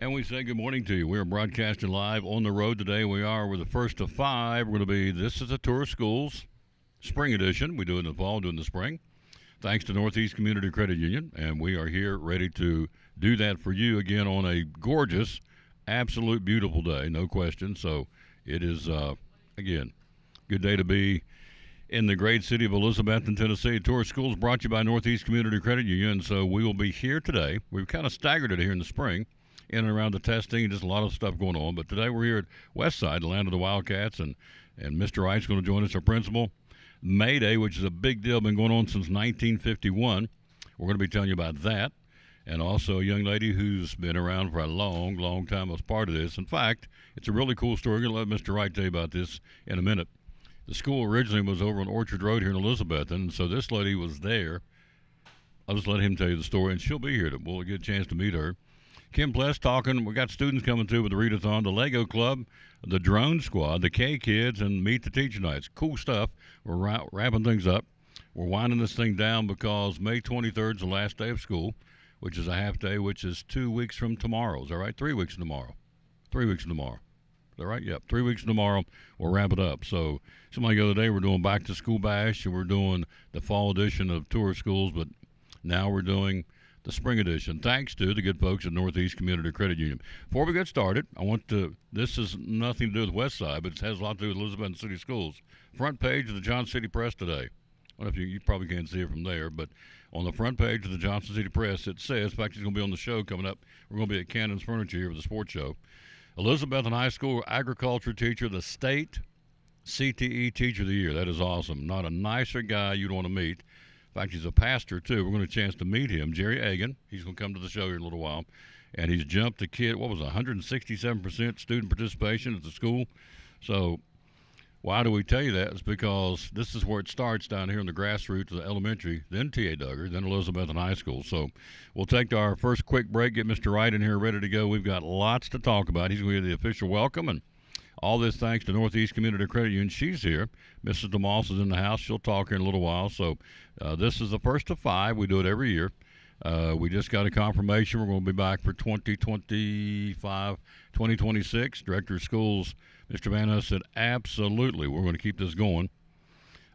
And we say good morning to you. We are broadcasting live on the road today. We're the first of five. We're going to be, this is a tour of schools, spring edition. We do it in the fall, do it in the spring. Thanks to Northeast Community Credit Union. And we are here ready to do that for you again on a gorgeous, absolute beautiful day, no question. So it is, again, good day to be in the great city of Elizabethton, Tennessee. Tour of Schools brought to you by Northeast Community Credit Union. So we will be here today. We've kind of staggered it here in the spring, in and around the testing, just a lot of stuff going on. But today we're here at Westside, the land of the Wildcats, and Mr. Wright's going to join us, our principal. May Day, which is a big deal, been going on since 1951. We're going to be telling you about that. And also a young lady who's been around for a long, long time as part of this. In fact, it's a really cool story. We're going to let Mr. Wright tell you about this in a minute. The school originally was over on Orchard Road here in Elizabethton, and so this lady was there. I'll just let him tell you the story, and she'll be here. We'll get a chance to meet her. Kim Pless talking. We got students coming through with the readathon, the Lego Club, the Drone Squad, the K Kids, and Meet the Teacher Nights. Cool stuff. We're wrapping things up. We're winding this thing down because May 23rd is the last day of school, which is a half day, which is 2 weeks from tomorrow. Is that right? 3 weeks from tomorrow. 3 weeks from tomorrow. Is that right? Yep. 3 weeks from tomorrow, we'll wrap it up. So, something like the other day, we're doing Back to School Bash, and we're doing the fall edition of Tour of Schools, but now we're doing the spring edition, thanks to the good folks at Northeast Community Credit Union. Before we get started, this has nothing to do with Westside, but it has a lot to do with Elizabethton City Schools. Front page of the Johnson City Press today. I don't know if you probably can't see it from there, but on the front page of the Johnson City Press, it says, in fact, it's going to be on the show coming up. We're going to be at Cannon's Furniture here for the sports show. Elizabethton High School agriculture teacher, the state CTE Teacher of the Year. That is awesome. Not a nicer guy you'd want to meet. In fact, he's a pastor, too. We're going to have a chance to meet him. Jerry Agan. He's going to come to the show here in a little while. And he's jumped a kid, 167% student participation at the school. So why do we tell you that? It's because this is where it starts down here in the grassroots of the elementary, then T.A. Duggar, then Elizabethton High School. So we'll take our first quick break, get Mr. Wright in here ready to go. We've got lots to talk about. He's going to be the official welcome, and all this thanks to Northeast Community Credit Union. She's here. Mrs. DeMoss is in the house. She'll talk here in a little while. So this is the first of five. We do it every year. We just got a confirmation. We're going to be back for 2025, 2026. Director of Schools, Mr. Van Huss, said, absolutely, we're going to keep this going.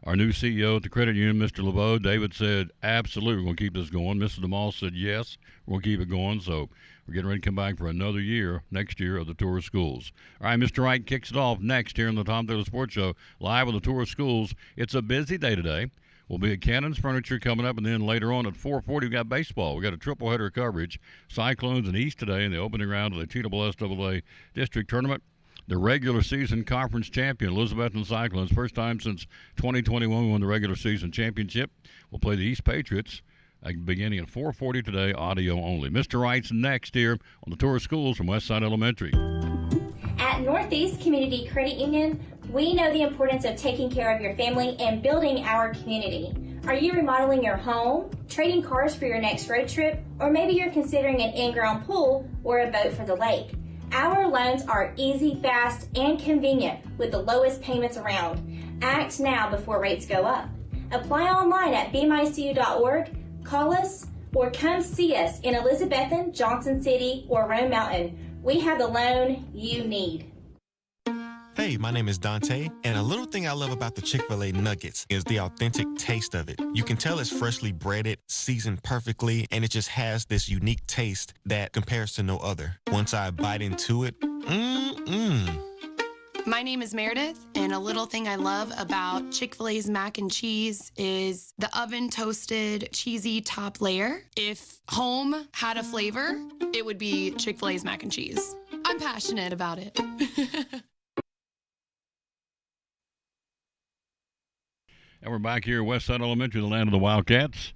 Our new CEO at the credit union, Mr. LeBeau, David said, absolutely, we're going to keep this going. Mrs. DeMoss said, yes, we're going to keep it going. So we're getting ready to come back for another year, next year, of the Tour of Schools. All right, Mr. Wright kicks it off next here on the Tom Taylor Sports Show, live on the Tour of Schools. It's a busy day today. We'll be at Cannon's Furniture coming up, and then later on at 4:40, we've got baseball. We've got a triple header coverage. Cyclones and East today in the opening round of the TSSAA District Tournament. The regular season conference champion, Elizabethton Cyclones, first time since 2021 we won the regular season championship. We'll play the East Patriots beginning at 4:40 today, audio only. Mr. Wright's next here on the Tour of Schools from Westside Elementary. At Northeast Community Credit Union, we know the importance of taking care of your family and building our community. Are you remodeling your home, trading cars for your next road trip, or maybe you're considering an in-ground pool or a boat for the lake? Our loans are easy, fast, and convenient with the lowest payments around. Act now before rates go up. Apply online at bmycu.org, call us, or come see us in Elizabethton, Johnson City, or Rome Mountain. We have the loan you need. Hey, my name is Dante, and a little thing I love about the Chick-fil-A nuggets is the authentic taste of it. You can tell it's freshly breaded, seasoned perfectly, and it just has this unique taste that compares to no other. Once I bite into it, My name is Meredith, and a little thing I love about Chick-fil-A's mac and cheese is the oven-toasted, cheesy top layer. If home had a flavor, it would be Chick-fil-A's mac and cheese. I'm passionate about it. And we're back here at Westside Elementary, the land of the Wildcats.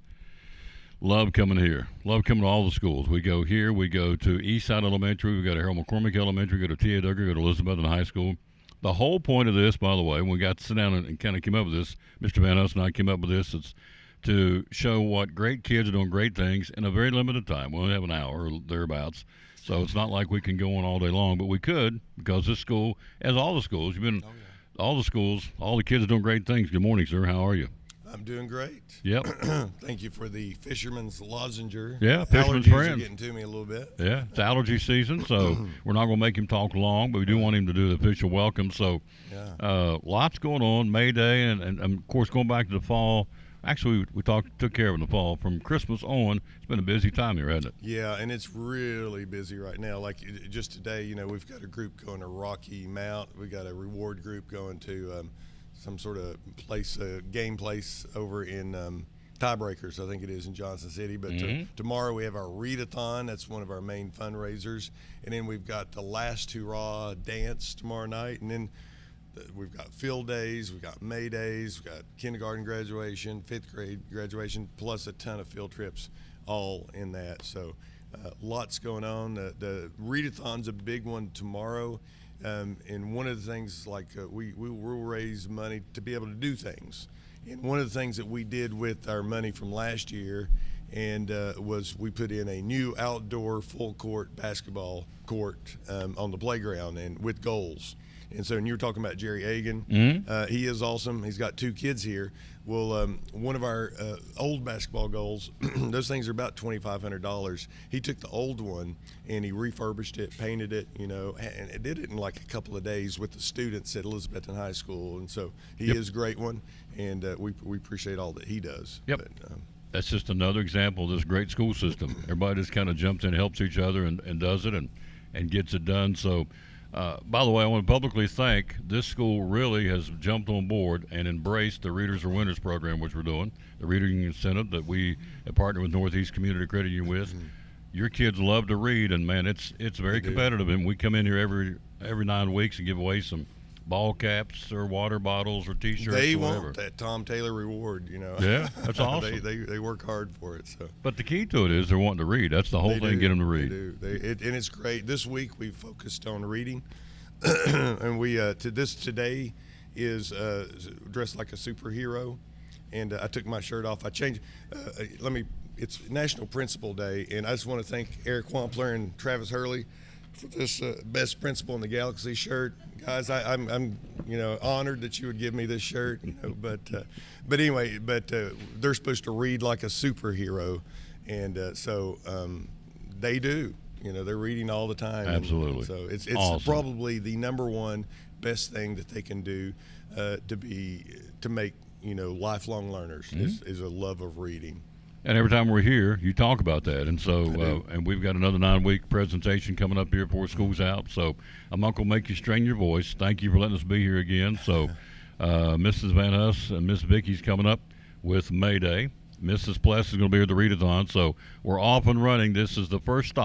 Love coming here. Love coming to all the schools. We go here. We go to Eastside Elementary. We go to Harold McCormick Elementary. We go to T.A. Duggar. Go to Elizabethton High School. The whole point of this, by the way, when we got to sit down and kind of came up with this, Mr. Van Huss and I came up with this, it's to show what great kids are doing great things in a very limited time. We only have an hour or thereabouts. So it's not like we can go on all day long, but we could because this school, as all the schools, all the schools, all the kids are doing great things. Good morning, sir. How are you? I'm doing great. Yep. Thank you for the fisherman's lozenge. Yeah, fisherman's Allergies friend. are getting to me a little bit. Yeah, it's allergy season, so we're not going to make him talk long, but we do want him to do the official welcome. So lots going on, May Day, and of course, going back to the fall. Actually, we took care of it in the fall. From Christmas on, it's been a busy time here, hasn't it? Yeah, and it's really busy right now. Like just today, we've got a group going to Rocky Mount. We got a reward group going to some sort of place, game place over in Tiebreakers, I think it is, in Johnson City. But tomorrow we have our readathon. That's one of our main fundraisers. And then we've got the last hurrah dance tomorrow night. And then we've got field days, we've got May days, we've got kindergarten graduation, 5th grade graduation, plus a ton of field trips all in that. So lots going on. The readathon's a big one tomorrow. And one of the things, we will raise money to be able to do things. And one of the things that we did with our money from last year was we put in a new outdoor full court basketball court on the playground and with goals. And so, and you were talking about Jerry Agan. He is awesome. He's got 2 kids here. Well, one of our old basketball goals, those things are about $2,500. He took the old one and he refurbished it, painted it, and it did it in like a couple of days with the students at Elizabethton High School. And so he is a great one, and we appreciate all that he does. Yep. But, that's just another example of this great school system. Everybody just kind of jumps in, helps each other, and does it and gets it done. So. By the way, I want to publicly thank this school. Really has jumped on board and embraced the Readers Are Winners program, which we're doing, the reading incentive that we have partnered with Northeast Community Credit Union with. Your kids love to read, and man, it's very competitive. And we come in here every 9 weeks and give away some ball caps or water bottles or T-shirts. They or whatever. want that Tom Taylor reward, Yeah, that's awesome. they work hard for it. So. But the key to it is they're wanting to read. That's the whole thing. Get them to read. They do. And it's great. This week we focused on reading, and we today is dressed like a superhero, and I took my shirt off. I changed. It's National Principal Day, and I just want to thank Eric Wampler and Travis Hurley for this Best Principal in the Galaxy shirt. Guys, I'm honored that you would give me this shirt, but anyway, they're supposed to read like a superhero, and so they do. They're reading all the time. Absolutely. And so it's awesome. Probably the number one best thing that they can do to make lifelong learners is a love of reading. And every time we're here, you talk about that. And so, and we've got another 9-week presentation coming up here before school's out. So I'm not going to make you strain your voice. Thank you for letting us be here again. So Mrs. Van Huss and Miss Vicky's coming up with May Day. Mrs. Pless is going to be here at the readathon. So we're off and running. This is the first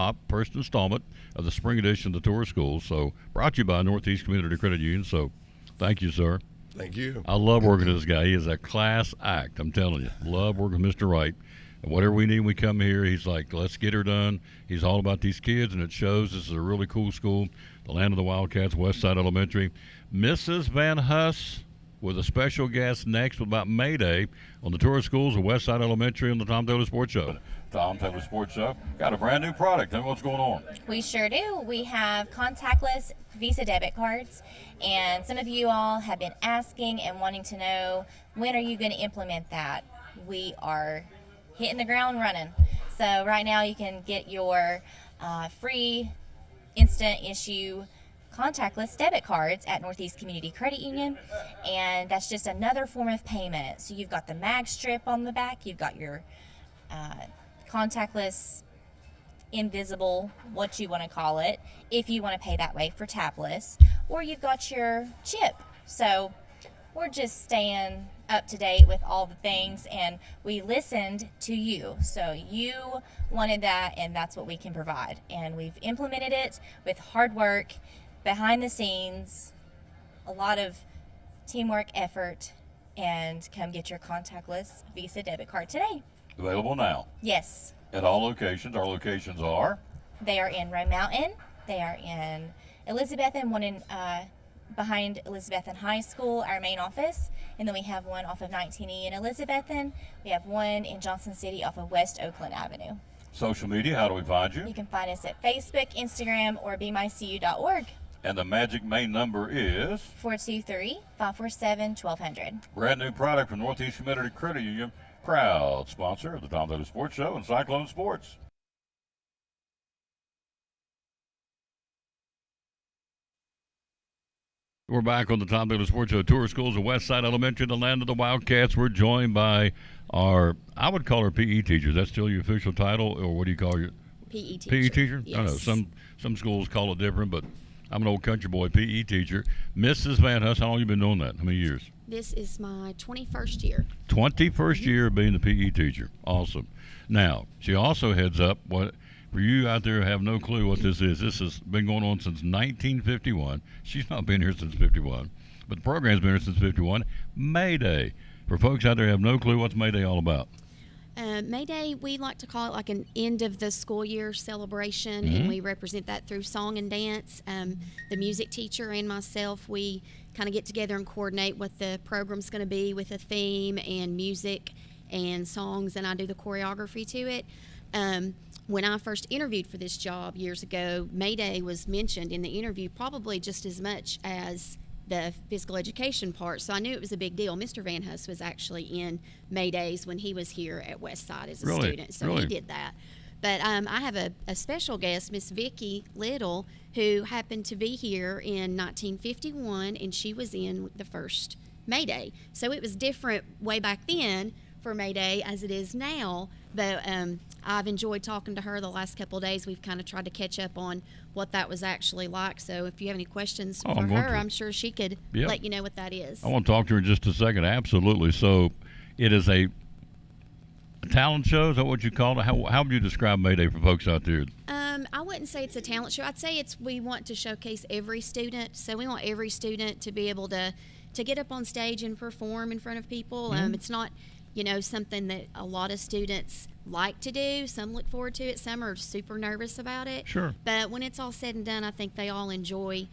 installment of the spring edition of the Tour of Schools. So brought to you by Northeast Community Credit Union. So thank you, sir. Thank you. I love working with this guy. He is a class act. I'm telling you. Love working with Mr. Wright. And whatever we need, we come here. He's like, let's get her done. He's all about these kids, and it shows. This is a really cool school, the land of the Wildcats, Westside Elementary. Mrs. Van Huss with a special guest next about May Day on the Tour of Schools of Westside Elementary on the Tom Taylor Sports Show. Tom Taylor Sports Show got a brand new product. Tell me what's going on. We sure do. We have contactless Visa debit cards, and some of you all have been asking and wanting to know, when are you going to implement that? We are hitting the ground running. So right now you can get your free instant issue contactless debit cards at Northeast Community Credit Union, and that's just another form of payment. So you've got the mag strip on the back, you've got your contactless, invisible, what you want to call it, if you want to pay that way for tabless, or you've got your chip. So we're just staying up to date with all the things, and we listened to you. So you wanted that, and that's what we can provide. And we've implemented it with hard work, behind the scenes, a lot of teamwork, effort, and come get your contactless Visa debit card today. Available now. Yes. At all locations. Our locations are? They are in Roe Mountain. They are in Elizabethton, one in behind Elizabethton High School, our main office, and then we have one off of 19E in Elizabethton. We have one in Johnson City off of West Oakland Avenue. Social media, how do we find you? You can find us at Facebook, Instagram, or BeMyCU.org. And the magic main number is 423-547-1200. brand new product from Northeast Community Credit Union, proud sponsor of the Tom Taylor Sports Show and Cyclone Sports. We're back on the Tom Taylor Sports Show. Tour schools of Westside Elementary, the land of the Wildcats. We're joined by our, I would call her PE teacher. Is that still your official title, or what do you call your PE teacher? PE teacher? Yes. I know some schools call it different, but I'm an old country boy, PE teacher. Mrs. Van Huss, how long have you been doing that? How many years? This is my 21st year. 21st year of being the PE teacher. Awesome. Now, she also heads up what, for you out there who have no clue what this has been going on since 1951. She's not been here since 51, but the program's been here since 51. May Day. For folks out there who have no clue, what's May Day all about? May Day, we like to call it like an end of the school year celebration, Mm-hmm. and we represent that through song and dance. The music teacher and myself, we kind of get together and coordinate what the program's going to be with a theme and music and songs, and I do the choreography to it. When I first interviewed for this job years ago, May Day was mentioned in the interview probably just as much as the physical education part, so I knew it was a big deal. Mr. Van Huss was actually in May Days when he was here at Westside as a student, so he did that. But I have a special guest, Miss Vicki Little, who happened to be here in 1951, and she was in the first May Day. So it was different way back then for May Day as it is now, but I've enjoyed talking to her the last couple of days. We've kind of tried to catch up on what that was actually like, so if you have any questions for her, I'm sure she could let you know what that is. I want to talk to her in just a second. Absolutely. So it is a talent show, is that what you call it? How would you describe May Day for folks out there? I wouldn't say it's a talent show. I'd say we want to showcase every student, so we want every student to be able to get up on stage and perform in front of people. It's not something that a lot of students like to do. Some look forward to it. Some are super nervous about it. Sure. But when it's all said and done, I think they all enjoy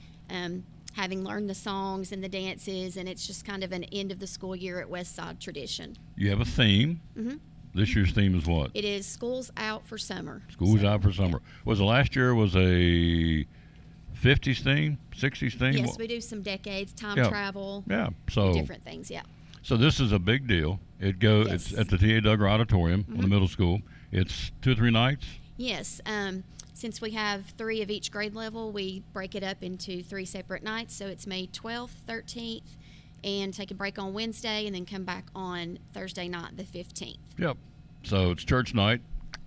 having learned the songs and the dances, and it's just kind of an end of the school year at Westside tradition. You have a theme. Mm-hmm. This year's theme is what? It is School's Out for Summer. School's Out for Summer. Was the last year was a 50s theme, 60s theme? Yes, we do some decades, time travel. Yeah, so different things, yeah. So this is a big deal. It's at the T.A. Duggar Auditorium on the middle school. It's 2 or 3 nights? Yes. Since we have 3 of each grade level, we break it up into 3 separate nights. So it's May 12th, 13th, and take a break on Wednesday, and then come back on Thursday night, the 15th. Yep. So it's church night.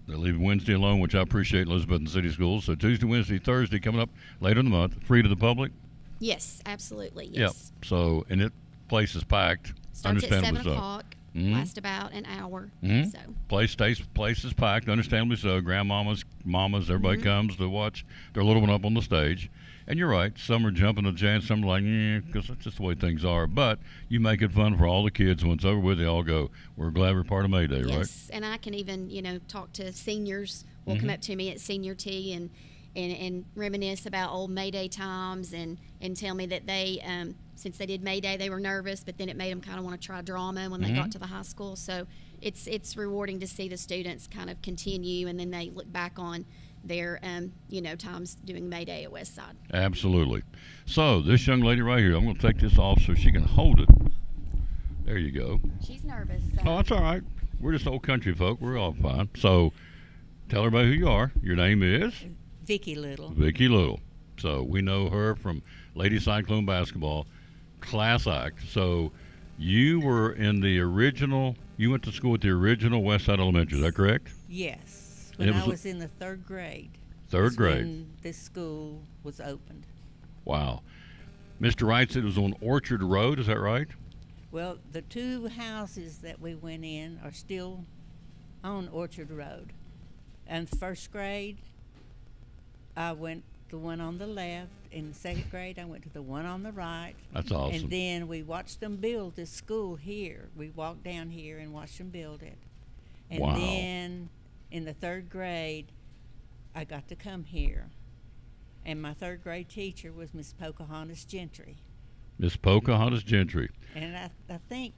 They leave Wednesday alone, which I appreciate, Elizabeth and City Schools. So Tuesday, Wednesday, Thursday coming up later in the month, free to the public? Yes, absolutely, yes. Yep. So, and place is packed. Starts at 7 so. o'clock, lasts about an hour. Mm-hmm. So Place is packed, understandably so. Grandmamas, mamas, everybody comes to watch their little one up on the stage. And you're right, some are jumping the chance, some are like, because that's just the way things are. But you make it fun for all the kids. When it's over with, they all go, we're glad we're part of May Day, right? Yes, and I can even, talk to seniors. Will come up to me at senior tea and reminisce about old May Day times and tell me that they, since they did May Day, they were nervous, but then it made them kind of want to try drama when they got to the high school. So it's rewarding to see the students kind of continue, and then they look back on their, times doing May Day at Westside. Absolutely. So this young lady right here, I'm going to take this off so she can hold it. There you go. She's nervous. So. Oh, that's all right. We're just old country folk. We're all fine. So tell everybody who you are. Your name is? Vicki Little. Vicki Little. So we know her from Lady Cyclone basketball, class act. So you were in the original, you went to school at the original Westside Elementary, is that correct? Yes. When I was in the 3rd grade. Third grade. When this school was opened. Wow. Mr. Wright said it was on Orchard Road, is that right? Well, the 2 houses that we went in are still on Orchard Road. And 1st grade, I went the one on the left. In 2nd grade, I went to the one on the right. That's awesome. And then we watched them build this school here. We walked down here and watched them build it. And Wow. then in the 3rd grade, I got to come here. And my 3rd grade teacher was Miss Pocahontas Gentry. Miss Pocahontas Gentry. And I think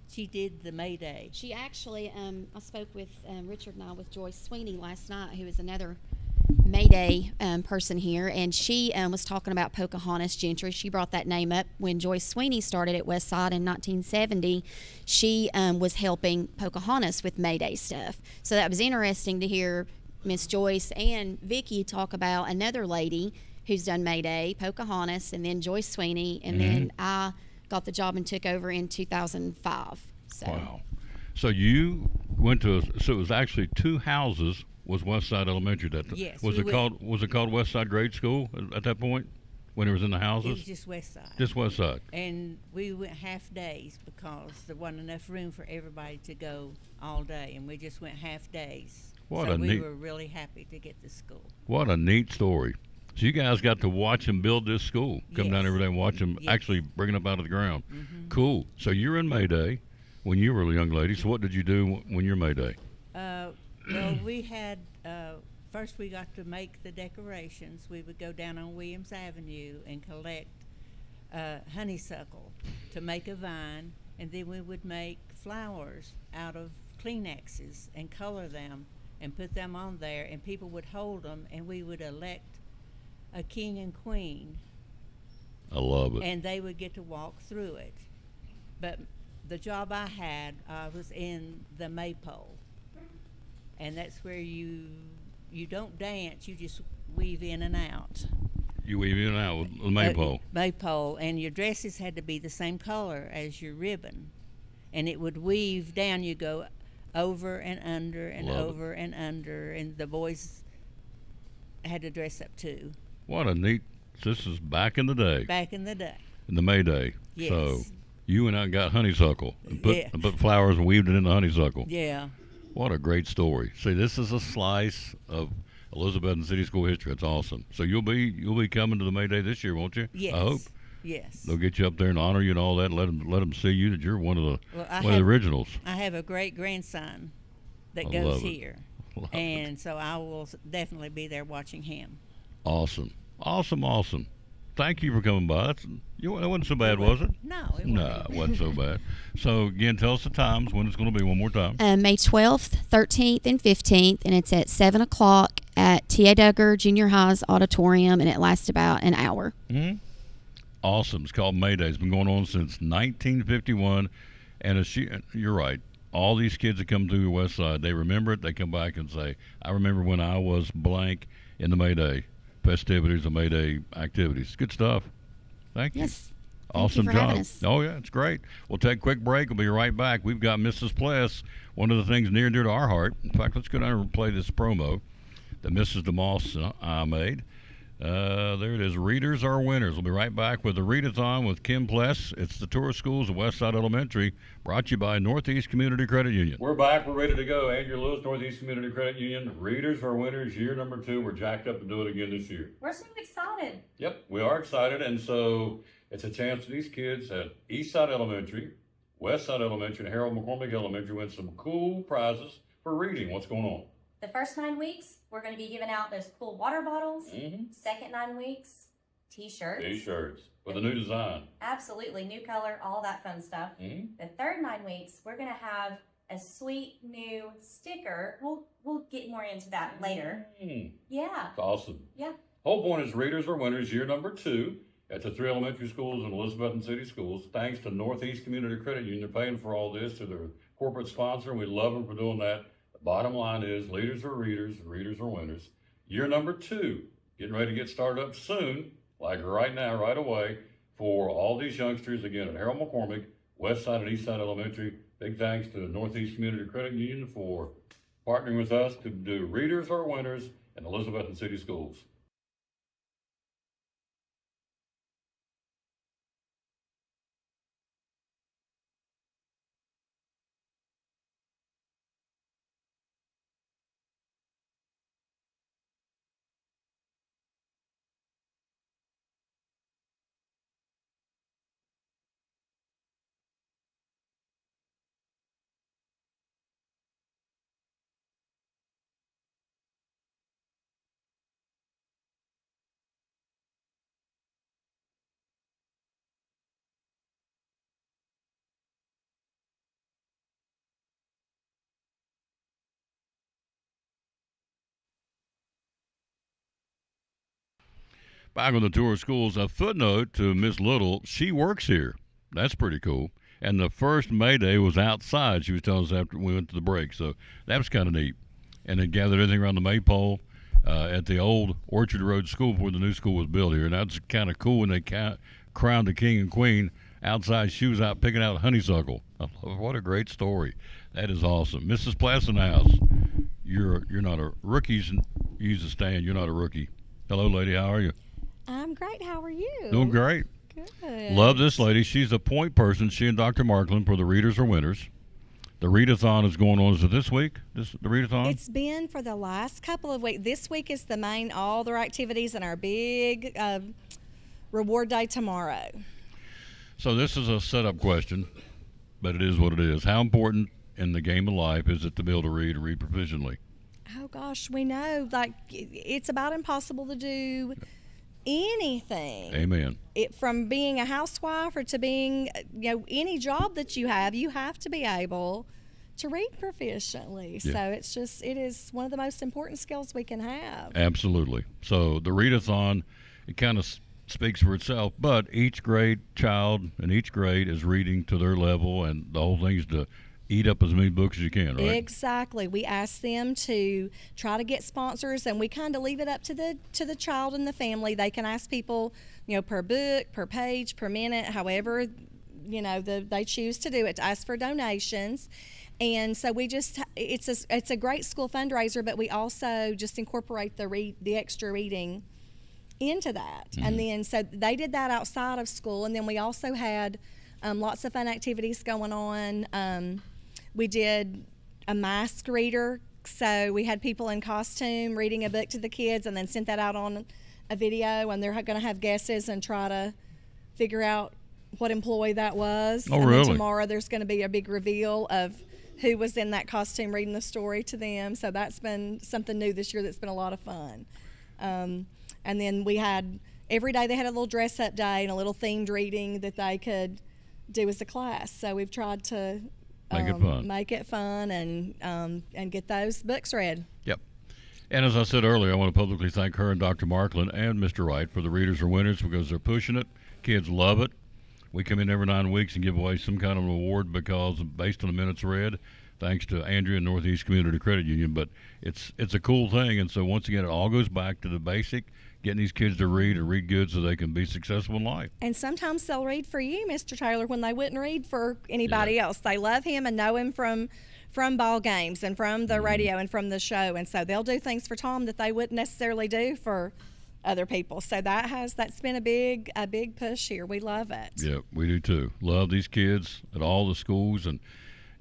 she did the May Day. She actually, I spoke with Richard and I with Joyce Sweeney last night, who is another Mayday person here, and she was talking about Pocahontas Gentry. She brought that name up when Joyce Sweeney started at Westside in 1970. She was helping Pocahontas with Mayday stuff. So that was interesting to hear Miss Joyce and Vicky talk about another lady who's done Mayday, Pocahontas, and then Joyce Sweeney, and then I got the job and took over in 2005. So. Wow. So you went to so it was actually two houses was Westside Elementary. Yes, Was we it went- called Westside Grade School at that point when it was in the It houses? was just West Side. Just Westside. And we went half days because there wasn't enough room for everybody to go all day, and we just went half days. What so a we neat- were really happy to get to school. What a neat story. So you guys got to watch them build this school. Come down Yes. every day and watch them Yes. actually bring it up out of the ground. Cool. So you're in Mayday when you were a young lady. So what did you do when you're Mayday? Well, we had first we got to make the decorations. We would go down on Williams Avenue and collect honeysuckle to make a vine, and then we would make flowers out of Kleenexes and color them and put them on there, and people would hold them, and we would elect a king and queen, I love it. and they would get to walk through it. But the job I had, I was in the maypole, and that's where you don't dance, you just weave in and out. You weave in and out with the maypole. Maypole, and your dresses had to be the same color as your ribbon, and it would weave down. You go over and under and Love it. over and under, and the boys had to dress up too. What a neat. This is back in the day, Back in the day. in the Mayday. Yes. So you went out and got honeysuckle and put, Yeah. and put flowers and weaved it in the honeysuckle. Yeah. What a great story. See, this is a slice of Elizabethton City School history. It's awesome. So you'll be coming to the Mayday this year, won't you? Yes. I hope. Yes. They'll get you up there and honor you and all that. Let them see you that you're one of the Well, one of the originals. I have a great grandson that I goes love it. here, Love it. and so I will definitely be there watching him. Awesome. Thank you for coming by. It wasn't so bad, was it? No, it No, wasn't. it wasn't so bad. So again, tell us the times when it's going to be one more time. May 12th, 13th, and 15th, and it's at 7 o'clock at T.A. Duggar Junior High's auditorium, and it lasts about an hour. Awesome. It's called Mayday. It's been going on since 1951, and you're right. All these kids that come through the West Side, they remember it. They come back and say, "I remember when I was blank in the Mayday festivities, the Mayday activities." Good stuff. Thank you. Yes. Awesome Thank you for job. having us. Oh, yeah, it's great. We'll take a quick break. We'll be right back. We've got Mrs. Pless, one of the things near and dear to our heart. In fact, let's go down and play this promo that Mrs. DeMoss and I made. There it is. Readers are winners. We'll be right back with the Readathon with Kim Pless. It's the tour schools of Westside Elementary, brought to you by Northeast Community Credit Union. We're back. We're ready to go. Andrew Lewis, Northeast Community Credit Union. Readers are winners. Year number 2. We're jacked up to do it again this year. We're so excited. Yep, we are excited, and so it's a chance for these kids at Eastside Elementary, Westside Elementary, and Harold McCormick Elementary win some cool prizes for reading. What's going on? The first 9 weeks, we're going to be giving out those cool water bottles. Second 9 weeks, t-shirts. T-shirts with a new design. Absolutely, new color, all that fun stuff. The third 9 weeks, we're going to have a sweet new sticker. We'll get more into that later. Yeah. It's awesome. Yeah. Whole point is readers are winners. Year number 2 at the 3 elementary schools in Elizabethton City Schools. Thanks to Northeast Community Credit Union. They're paying for all this to their corporate sponsor, and we love them for doing that. Bottom line is, leaders are readers, readers are winners. Year number 2, getting ready to get started up soon, like right now, right away, for all these youngsters, again, at Harold McCormick, Westside and Eastside Elementary. Big thanks to the Northeast Community Credit Union for partnering with us to do Readers are Winners in Elizabethton City Schools. Back on the tour of schools, a footnote to Miss Little, she works here. That's pretty cool. And the first May Day was outside, she was telling us after we went to the break. So that was kind of neat. And they gathered everything around the maypole at the old Orchard Road School before the new school was built here. And that's kind of cool when they crowned the king and queen outside. She was out picking out honeysuckle. What a great story. That is awesome. Mrs. Plassenhouse, you're not a rookie. Use the stand. You're not a rookie. Hello, lady. How are you? I'm great. How are you? Doing great. Good. Love this lady. She's a point person. She and Dr. Markland for the Readers are Winners. The readathon is going on. Is it this week? The readathon? It's been for the last couple of weeks. This week is the main, all their activities and our big reward day tomorrow. So this is a setup question, but it is what it is. How important in the game of life is it to be able to read and read proficiently? Oh gosh, we know it's about impossible to do anything. Amen. From being a housewife or to being, any job that you have to be able to read proficiently. Yeah. So it is one of the most important skills we can have. Absolutely. So the readathon, it kind of speaks for itself, but each grade child in each grade is reading to their level, and the whole thing is to eat up as many books as you can, right? Exactly. We ask them to try to get sponsors, and we kind of leave it up to the child and the family. They can ask people, per book, per page, per minute, however, they choose to do it, to ask for donations. And so it's a great school fundraiser, but we also just incorporate the extra reading into that. Mm-hmm. And then so they did that outside of school, and then we also had lots of fun activities going on. We did a mask reader, so we had people in costume reading a book to the kids and then sent that out on a video, and they're going to have guesses and try to figure out what employee that was. Oh, and really? Then tomorrow there's going to be a big reveal of who was in that costume reading the story to them. So that's been something new this year that's been a lot of fun. And then we had, every day they had a little dress-up day and a little themed reading that they could do as a class. So we've tried to make it fun and get those books read. Yep. And as I said earlier, I want to publicly thank her and Dr. Markland and Mr. Wright for the Readers are Winners, because they're pushing it. Kids love it. We come in every 9 weeks and give away some kind of reward based on the minutes read, thanks to Andrea and Northeast Community Credit Union. But it's a cool thing, and so once again, it all goes back to the basic, getting these kids to read and read good so they can be successful in life. And sometimes they'll read for you, Mr. Taylor, when they wouldn't read for anybody else. They love him and know him from ball games and from the radio and from the show, and so they'll do things for Tom that they wouldn't necessarily do for other people. So that's been a big push here. We love it. Yeah, we do too. Love these kids at all the schools, and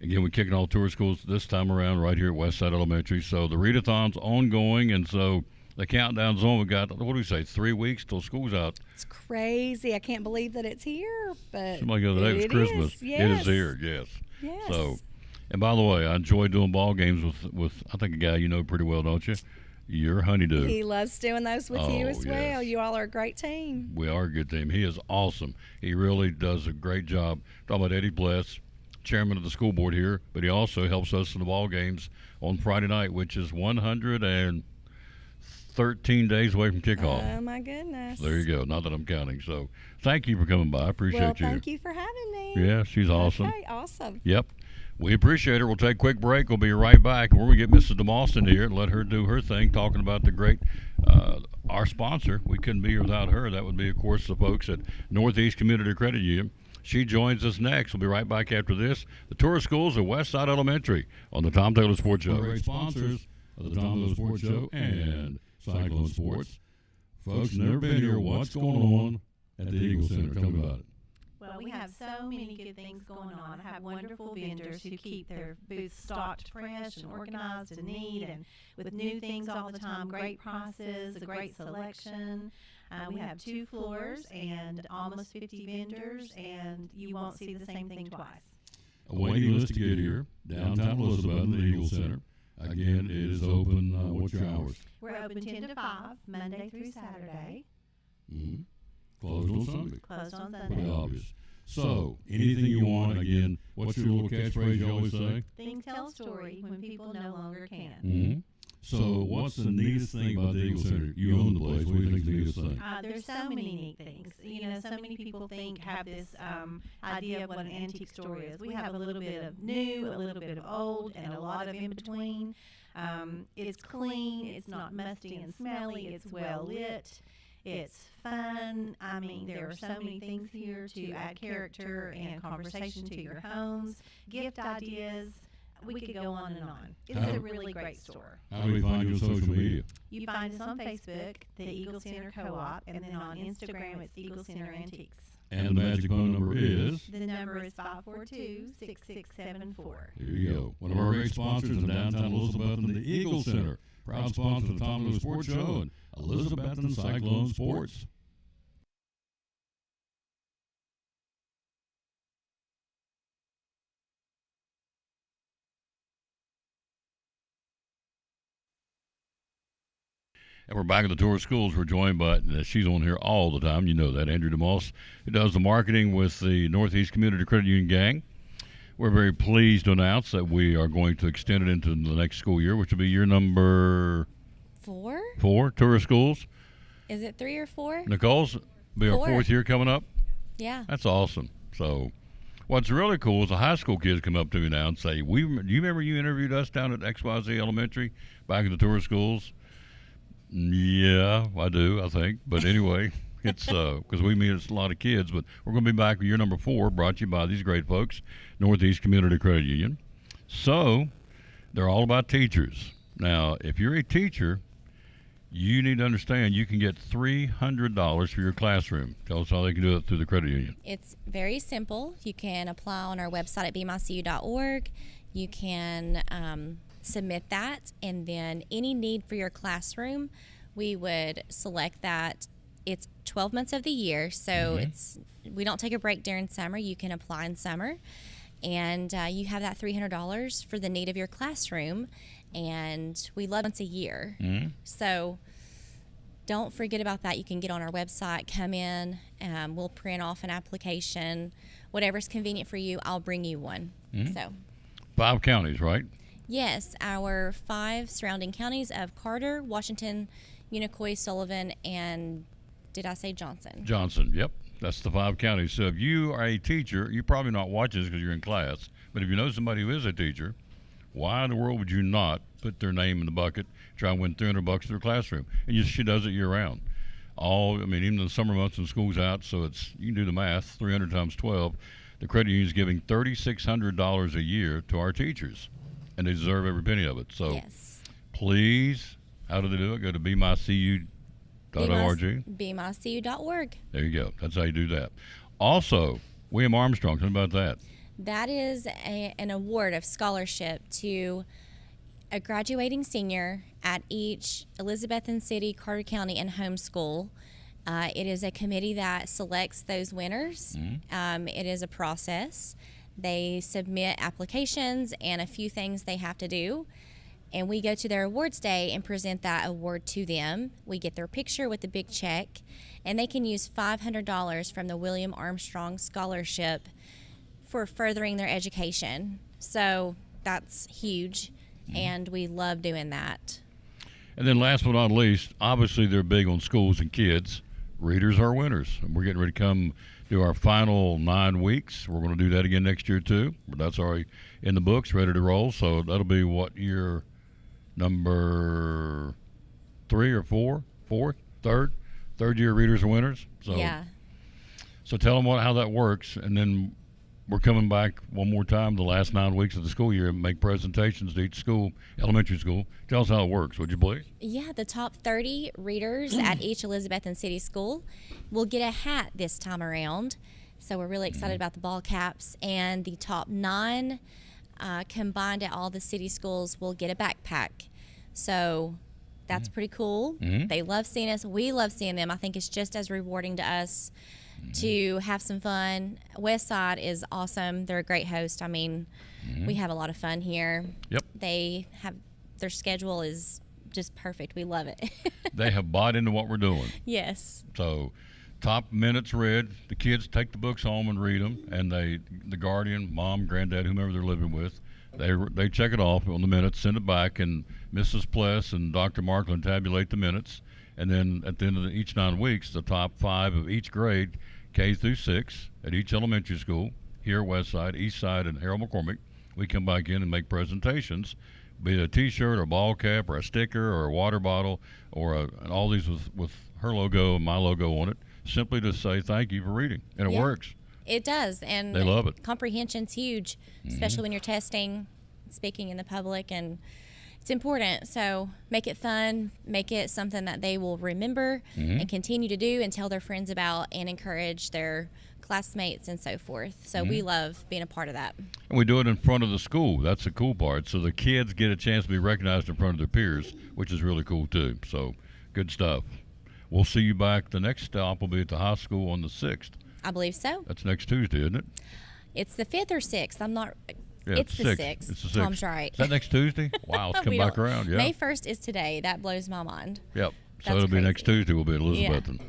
again, we're kicking all tour schools this time around right here at Westside Elementary. So the readathon's ongoing, and so the countdown's on. We got, what do we say, 3 weeks till school's out. It's crazy. I can't believe that it's here, but seemed like the other day was Christmas. Yes. It is here, yes. Yes. So, and by the way, I enjoy doing ball games with I think a guy you know pretty well, don't you? Your Honeydew. He loves doing those with you as well. Yes. You all are a great team. We are a good team. He is awesome. He really does a great job. Talking about Eddie Bless, chairman of the school board here, but he also helps us in the ball games on Friday night, which is 113 days away from kickoff. Oh, my goodness. There you go. Not that I'm counting. So thank you for coming by. I appreciate you. Thank you for having me. Yeah, she's awesome. Okay, awesome. Yep. We appreciate her. We'll take a quick break. We'll be right back. We're going to get Mrs. DeMoss in here and let her do her thing, talking about the great, our sponsor. We couldn't be here without her. That would be, of course, the folks at Northeast Community Credit Union. She joins us next. We'll be right back after this. The tour of schools at Westside Elementary on the Tom Taylor Sports Show. Great sponsors of the Tom Taylor Sports Show and Cyclone Sports. Folks, never been here. What's going on at the Eagle Center? Tell me about it. Well, we have so many good things going on. I have wonderful vendors who keep their booths stocked fresh and organized and neat, and with new things all the time. Great prices, a great selection. We have 2 floors and almost 50 vendors, and you won't see the same thing twice. A waiting list to get here. Downtown Elizabeth, the Eagle Center. Again, it is open. What's your hours? We're open 10 to 5, Monday through Saturday. Mm-hmm. Closed on Sunday. Closed on Pretty Sunday. obvious. So, anything you want, again, what's your little catchphrase you always say? Things tell a story when people no longer can. Mm-hmm. So what's the neatest thing about the Eagle Center? You own the place. What do you think is the neatest thing? There's so many neat things. So many people have this idea of what an antique store is. We have a little bit of new, a little bit of old, and a lot of in between. It's clean. It's not musty and smelly. It's well lit. It's fun. I mean, there are so many things here to add character and conversation to your homes, gift ideas. We could go on and on. It's a really great store. How do we find you on social media? You find us on Facebook, the Eagle Center Co-op, and then on Instagram, it's Eagle Center Antiques. And the magic phone number is? The number is 542-6674. Here you go. One of our great sponsors in downtown Elizabethton, the Eagle Center. Proud sponsor of the Tom Lewis Sports Show and Elizabethton Cyclone Sports. And we're back at the tour of schools. We're joined by, she's on here all the time, you know that, Andrew DeMoss, who does the marketing with the Northeast Community Credit Union Gang. We're very pleased to announce that we are going to extend it into the next school year, which will be year number 4. Tour of schools. Is it 3 or 4? Nicole's be our 4th year coming up. Yeah. That's awesome. So what's really cool is the high school kids come up to me now and say, do you remember you interviewed us down at XYZ Elementary back at the tour of schools? Yeah, I do, I think. But anyway, it's because we meet a lot of kids. But we're going to be back with year number 4, brought to you by these great folks, Northeast Community Credit Union. So they're all about teachers. Now, if you're a teacher, you need to understand you can get $300 for your classroom. Tell us how they can do it through the credit union. It's very simple. You can apply on our website at bmycu.org. You can submit that, and then any need for your classroom, we would select that. It's 12 months of the year, so we don't take a break during summer. You can apply in summer, and you have that $300 for the need of your classroom, and we love once a year. So don't forget about that. You can get on our website, come in, we'll print off an application. Whatever's convenient for you, I'll bring you one. So 5 counties, right? Yes, our 5 surrounding counties of Carter, Washington, Unicoi, Sullivan, and did I say Johnson? Johnson, yep. That's the 5 counties. So if you are a teacher, you're probably not watching this because you're in class, but if you know somebody who is a teacher, why in the world would you not put their name in the bucket, try and win $300 to their classroom? And she does it year-round. Even in the summer months when school's out, so you can do the math, 300 times 12. The credit union is giving $3,600 a year to our teachers, and they deserve every penny of it. So please, how do they do it? Go to bmycu.org. bmycu.org. There you go. That's how you do that. Also, William Armstrong, tell me about that. That is an award of scholarship to a graduating senior at each Elizabethton City, Carter County, and home school. It is a committee that selects those winners. It is a process. They submit applications and a few things they have to do. And we go to their awards day and present that award to them. We get their picture with the big check, and they can use $500 from the William Armstrong Scholarship for furthering their education. So that's huge, and we love doing that. And then last but not least, obviously they're big on schools and kids. Readers are winners. And we're getting ready to come do our final 9 weeks. We're going to do that again next year too, but that's already in the books, ready to roll. So that'll be what, year number 3 or 4? Fourth? Third year readers are winners. So, yeah. So tell them how that works, and then we're coming back one more time the last 9 weeks of the school year and make presentations to each school, elementary school. Tell us how it works, would you please? Yeah, the top 30 readers at each Elizabethton City school will get a hat this time around. So we're really excited about the ball caps. And the top 9 combined at all the city schools will get a backpack. So that's pretty cool. They love seeing us. We love seeing them. I think it's just as rewarding to us to have some fun. Westside is awesome. They're a great host. I mean, we have a lot of fun here. Yep. They have, their schedule is just perfect. We love it. They have bought into what we're doing. Yes. So top minutes read. The kids take the books home and read them, and the guardian, mom, granddad, whomever they're living with, They check it off on the minutes, send it back, and Mrs. Pless and Dr. Markland tabulate the minutes. And then at the end of each 9 weeks, the top 5 of each grade, K through 6, at each elementary school, here Westside, Eastside, and Harold McCormick, we come back in and make presentations, be it a T-shirt or a ball cap or a sticker or a water bottle or and all these with her logo and my logo on it, simply to say thank you for reading. And it works. It does, and they love it. Comprehension's huge, especially when you're testing, speaking in the public, and it's important. So make it fun, make it something that they will remember and continue to do and tell their friends about and encourage their classmates and so forth. So we love being a part of that. And we do it in front of the school. That's the cool part. So the kids get a chance to be recognized in front of their peers, which is really cool too. So good stuff. We'll see you back. The next stop will be at the high school on the 6th. I believe so. That's next Tuesday, isn't it? It's the 5th or 6th. I'm not. Yeah, it's the 6th. It's the 6th. Tom's right. Is that next Tuesday? Wow, it's come back around. Yeah. May 1st is today. That blows my mind. Yep. So That's it'll be crazy. next Tuesday. We'll be at Elizabethton. Yeah.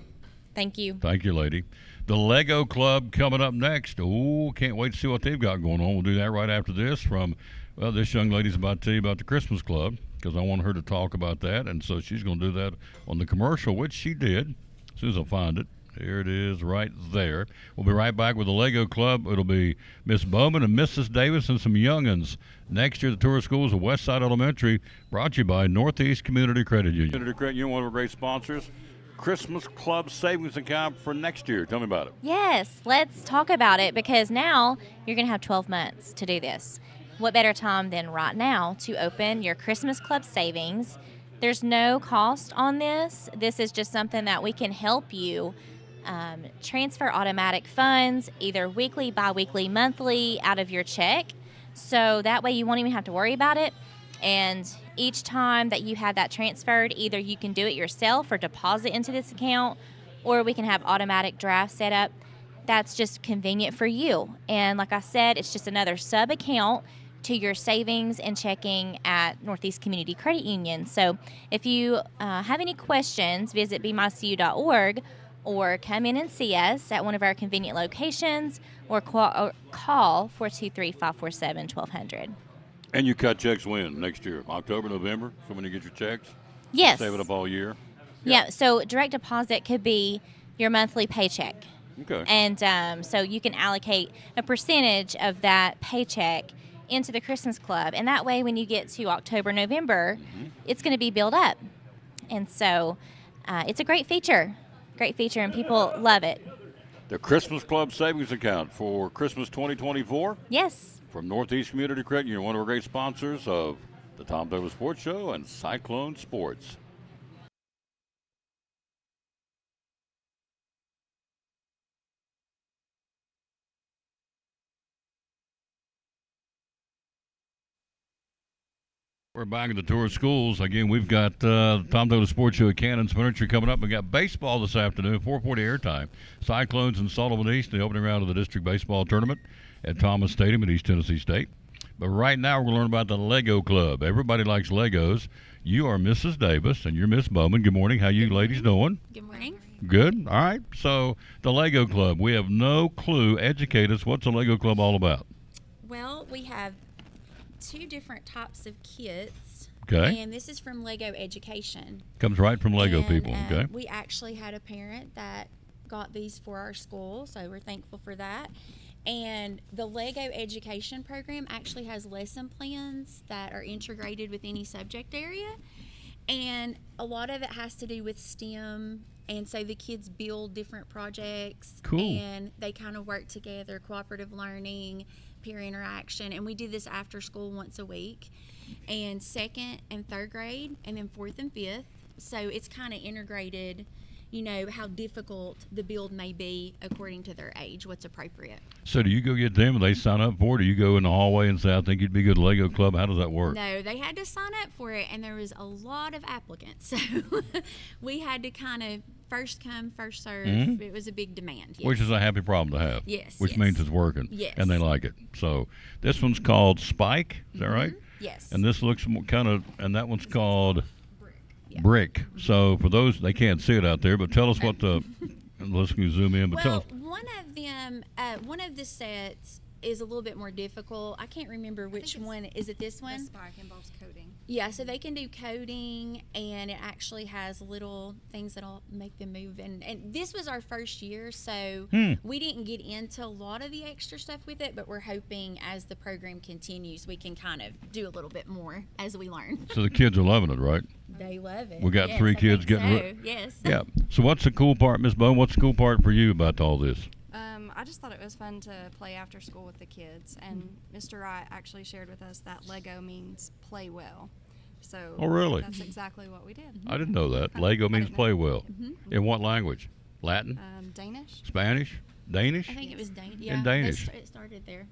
Thank you. Thank you, lady. The Lego Club coming up next. Oh, can't wait to see what they've got going on. We'll do that right after this from, well, this young lady's about to tell you about the Christmas Club because I want her to talk about that. And so she's going to do that on the commercial, which she did. As soon as I find it. Here it is right there. We'll be right back with the Lego Club. It'll be Miss Bowman and Mrs. Davis and some young'uns. Next year, the tour schools of Westside Elementary, brought to you by Northeast Community Credit Union. Community Credit Union, one of our great sponsors. Christmas Club savings account for next year. Tell me about it. Yes, let's talk about it because now you're going to have 12 months to do this. What better time than right now to open your Christmas Club savings? There's no cost on this. This is just something that we can help you transfer automatic funds, either weekly, bi-weekly, monthly, out of your check. So that way you won't even have to worry about it. And each time that you have that transferred, either you can do it yourself or deposit into this account, or we can have automatic draft set up. That's just convenient for you. And like I said, it's just another sub account to your savings and checking at Northeast Community Credit Union. So if you have any questions, visit bmycu.org or come in and see us at one of our convenient locations or call 423-547-1200. And you cut checks when? Next year? October, November? So when you get your checks? Yes. Save it up all year? Yeah, so direct deposit could be your monthly paycheck. Okay. And so you can allocate a percentage of that paycheck into the Christmas Club. And that way, when you get to October, November, it's going to be built up. And so it's a great feature, and people love it. The Christmas Club savings account for Christmas 2024? Yes. From Northeast Community Credit Union, one of our great sponsors of the Tom Douglas Sports Show and Cyclone Sports. We're back at the tour of schools. Again, we've got Tom Douglas Sports Show at Cannon's Furniture coming up. We got baseball this afternoon, 4:40 airtime. Cyclones and Sullivan East, the opening round of the district baseball tournament at Thomas Stadium at East Tennessee State. But right now, we're going to learn about the Lego Club. Everybody likes Legos. You are Mrs. Davis, and you're Miss Bowman. Good morning. How you ladies doing? Good morning. Good. All right. So the Lego Club. We have no clue. Educate us. What's the Lego Club all about? Well, we have 2 different types of kits. Okay. And this is from Lego Education. Comes right from Lego And, people. Okay. We actually had a parent that got these for our school, so we're thankful for that. And the Lego Education program actually has lesson plans that are integrated with any subject area. And a lot of it has to do with STEM. And so the kids build different projects. Cool. And they kind of work together, cooperative learning, peer interaction. And we do this after school once a week. And 2nd and 3rd grade, and then 4th and 5th. So it's kind of integrated, you know, how difficult the build may be according to their age, what's appropriate. So do you go get them and they sign up for it? Or do you go in the hallway and say, I think you'd be good at Lego Club? How does that work? No, they had to sign up for it, and there was a lot of applicants. So we had to kind of first come, first serve. Mhm. It was a big demand. Yes. Which is a happy problem to have. Yes, Which yes. means it's working. Yes. And they like it. So this one's called Spike. Is that right? Yes. And this looks kind of, and that one's called Brick. So for those, they can't see it out there, but tell us what the, let's zoom in, but tell Well, us. one of them, one of the sets is a little bit more difficult. I can't remember which one. Is it this one? The spike involves coding. Yeah, so they can do coding, and it actually has little things that'll make them move. And this was our first year, so we didn't get into a lot of the extra stuff with it, but we're hoping as the program continues, we can kind of do a little bit more as we learn. So the kids are loving it, right? They love it. We got Yes, 3 I kids think getting so. Yes. Yeah. So what's the cool part, Miss Bone? What's the cool part for you about all this? I just thought it was fun to play after school with the kids, and Mr. Wright actually shared with us that Lego means play well. So Oh, really? that's exactly what we did. I didn't know that. Lego means didn't play know. well. In what language? Latin? Danish. Spanish? Danish? I think it was Danish. In Yeah, Danish. It started there.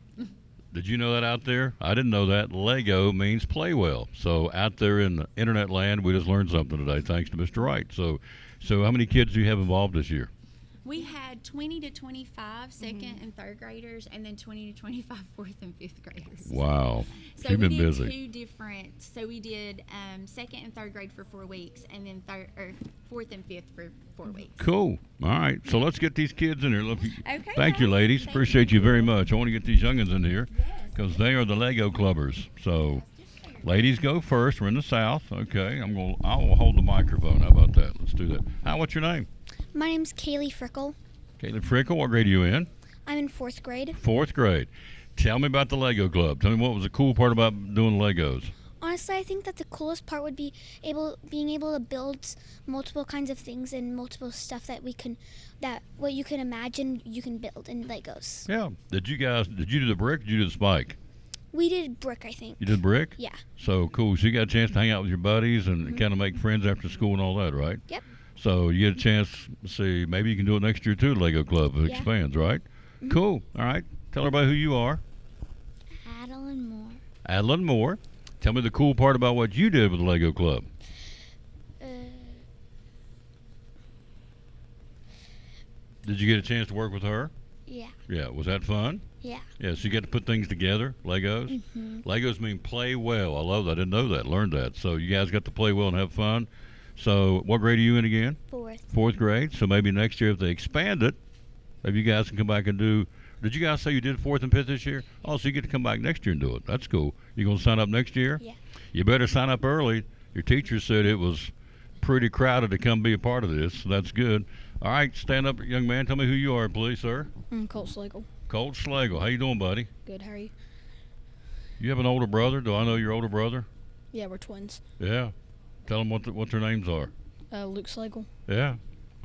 Did you know that out there? I didn't know that. Lego means play well. So out there in the internet land, we just learned something today thanks to Mr. Wright. So how many kids do you have involved this year? We had 20 to 25 second and third graders, and then 20 to 25 fourth and fifth graders. Wow. So You've we been did busy. 2 different. So we did second and third grade for 4 weeks, and then fourth and fifth for 4 weeks. Cool. All right. So let's get these kids in here. Look, Okay, thank you, guys. ladies. Thank Appreciate you very much. I want to get these youngins in here because they are the Lego clubbers. So, ladies go first. We're in the South. Okay. I will hold the microphone. How about that? Let's do that. What's your name? My name's Kaylee Frickle. Caleb Frickle. What grade are you in? I'm in 4th grade. 4th grade. Tell me about the Lego Club. Tell me what was the cool part about doing Legos. Honestly, I think that the coolest part would be being able to build multiple kinds of things and multiple stuff that what you can imagine you can build in Legos. Yeah. Did you do the brick or did you do the spike? We did brick, I think. You did brick? Yeah. So cool. So you got a chance to hang out with your buddies and kind of make friends after school and all that, right? Yep. So you get a chance to see, maybe you can do it next year too, Lego Club. If it expands, right? Cool. All right. Tell everybody who you are. Adeline Moore. Adeline Moore. Tell me the cool part about what you did with the Lego Club. Did you get a chance to work with her? Yeah. Yeah. Was that fun? Yeah. Yeah, so you get to put things together, Legos. Legos mean play well. I love that. I didn't know that. Learned that. So you guys got to play well and have fun. So what grade are you in again? 4th. 4th grade. So maybe next year if they expand it, maybe you guys can come back and do. Did you guys say you did 4th and 5th this year? Oh, so you get to come back next year and do it. That's cool. You going to sign up next year? Yeah. You better sign up early. Your teacher said it was pretty crowded to come be a part of this. So that's good. All right, stand up, young man. Tell me who you are, please, sir. I'm Colt Slagle. Colt Slagle. How you doing, buddy? Good, how are you? You have an older brother? Do I know your older brother? Yeah, we're twins. Yeah. Tell them what their names are. Luke Slagle. Yeah.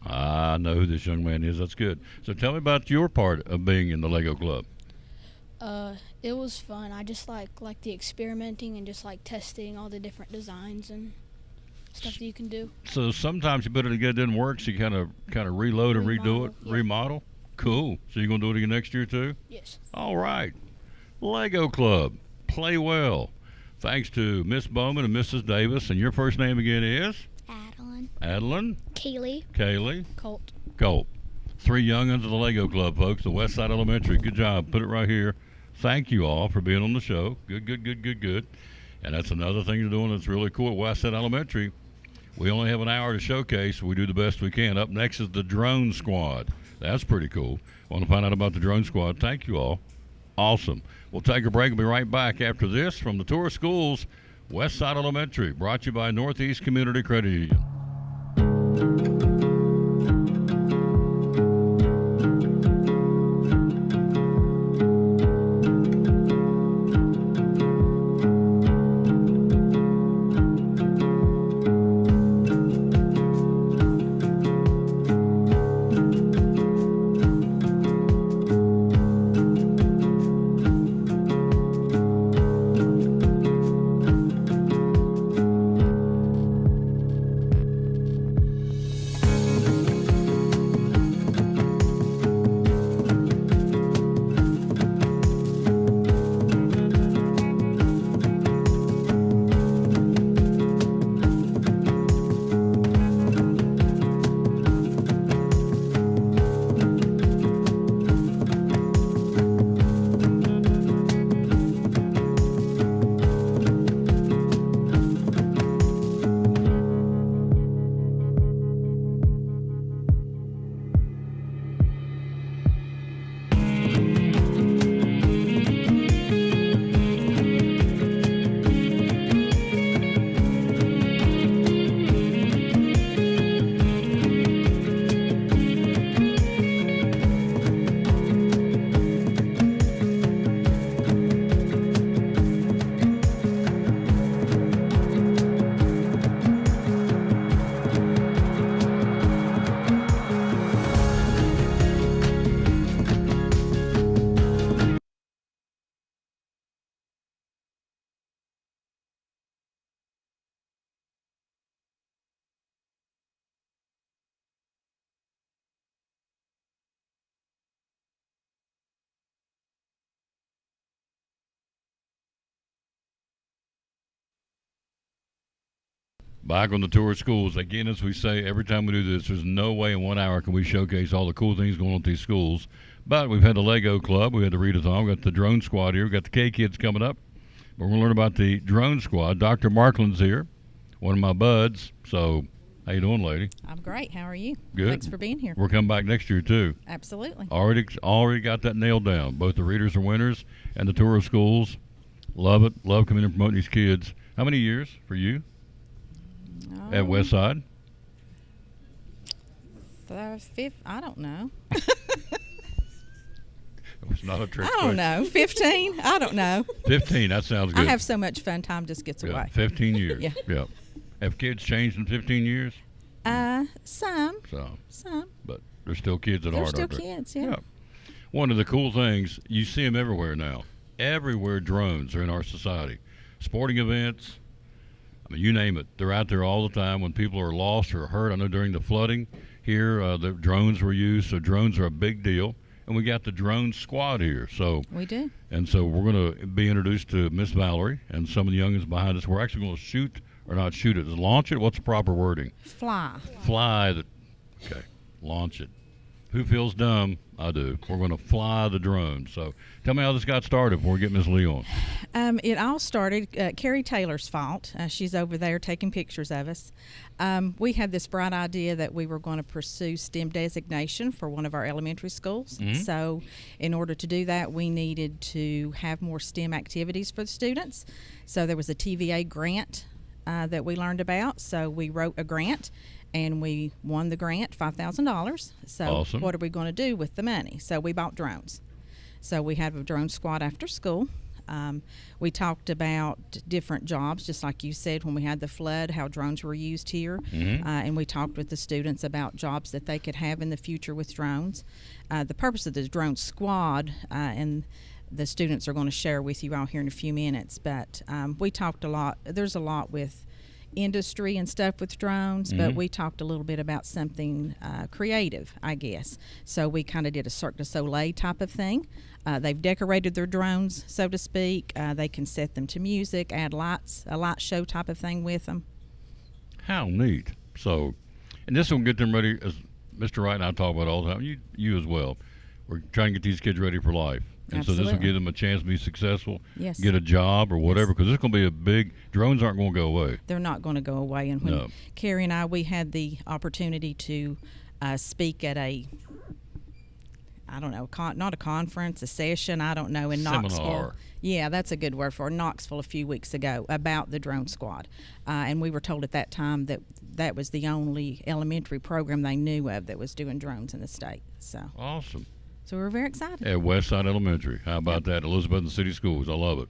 I know who this young man is. That's good. So tell me about your part of being in the Lego Club. It was fun. I just like the experimenting and just like testing all the different designs and stuff that you can do. So sometimes you put it together, it didn't work, so you kind of reload and redo it, Yeah. remodel. Cool. So you're gonna do it again next year too? Yes. All right. Lego Club. Play well. Thanks to Miss Bowman and Mrs. Davis. And your first name again is? Adeline. Adeline. Kaylee. Kaylee. Colt. Colt. 3 young'uns of the Lego Club, folks. The Westside Elementary. Good job. Put it right here. Thank you all for being on the show. Good. And that's another thing you're doing that's really cool at Westside Elementary. We only have an hour to showcase. We do the best we can. Up next is the Drone Squad. That's pretty cool. Want to find out about the Drone Squad? Thank you all. Awesome. We'll take a break and be right back after this from the Tour of Schools, Westside Elementary, brought to you by Northeast Community Credit Union. Back on the tour of schools. Again, as we say every time we do this, there's no way in 1 hour can we showcase all the cool things going on at these schools. But we've had the Lego Club, we had the Readathon, we got the Drone Squad here, we got the K-Kids coming up. We're going to learn about the Drone Squad. Dr. Markland's here, one of my buds. So, how you doing, lady? I'm great. How are you? Good. Thanks for being here. We're coming back next year, too. Absolutely. Already got that nailed down. Both the readers are winners and the tour of schools. Love it. Love coming in and promoting these kids. How many years for you at Westside? Fifth, I don't know. It's not a trick I don't know. 15? I don't know. 15, that sounds good. I have so much fun, time just gets away. 15 years. Yeah. Have kids changed in 15 years? Some. But they're still kids at They're heart, still aren't they? kids, yeah. One of the cool things, you see them everywhere now. Everywhere drones are in our society. Sporting events, I mean, you name it. They're out there all the time when people are lost or hurt. I know during the flooding here, the drones were used, so drones are a big deal. And we got the drone squad here. So we do. And so we're going to be introduced to Miss Valerie and some of the youngins behind us. We're actually going to shoot, or not shoot it, launch it. What's the proper wording? Fly. Okay, launch it. Who feels dumb? I do. We're going to fly the drone. So tell me how this got started before we get Miss Lee on. It all started, Carrie Taylor's fault. She's over there taking pictures of us. We had this bright idea that we were going to pursue STEM designation for one of our elementary schools. Mm-hmm. So in order to do that, we needed to have more STEM activities for the students. So there was a TVA grant that we learned about. So we wrote a grant. And we won the grant, $5,000. So awesome. What are we going to do with the money? So we bought drones. So we have a drone squad after school. We talked about different jobs, just like you said when we had the flood, how drones were used here. Mm-hmm. And we talked with the students about jobs that they could have in the future with drones. The purpose of the drone squad, and the students are going to share with you out here in a few minutes, but we talked a lot. There's a lot with industry and stuff with drones, but we talked a little bit about something creative, I guess. So we kind of did a Cirque du Soleil type of thing. They've decorated their drones, so to speak. They can set them to music, add lights, a light show type of thing with them. How neat. So, and this will get them ready, as Mr. Wright and I talk about all the time, you as well. We're trying to get these kids ready for life. And Absolutely. so this will give them a chance to be successful, Yes. get a job or whatever, because it's going to be a big, drones aren't going to go away. They're not going to go away. And when No. Carrie and I, we had the opportunity to speak at a, I don't know, not a conference, a session, I don't know, in Knoxville. Seminar. Yeah, that's a good word for it, Knoxville a few weeks ago about the drone squad. And we were told at that time that that was the only elementary program they knew of that was doing drones in the state. So Awesome. So we're very excited. At Westside Elementary. How about that? Elizabeth City Schools. I love it.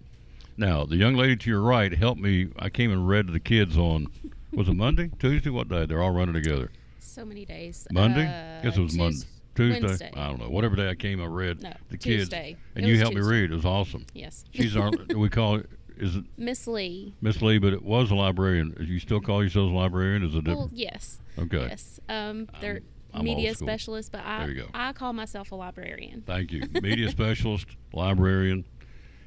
Now, the young lady to your right helped me. I came and read to the kids on, was it Monday? Tuesday? What day? They're all running together. So many days. Monday? Guess it was Monday. Tuesday? Wednesday. I don't know. Whatever day I came, I read the kids. Tuesday. And It you was helped me Tuesday. read. It was awesome. Yes. She's our, we call it, is it Miss Lee. Miss Lee, but it was a librarian. You still call yourselves a librarian? Is it different? Well, yes. Okay. Yes. They're I'm media old school. specialist, but There you go. I call myself a librarian. Thank you. Media specialist, librarian.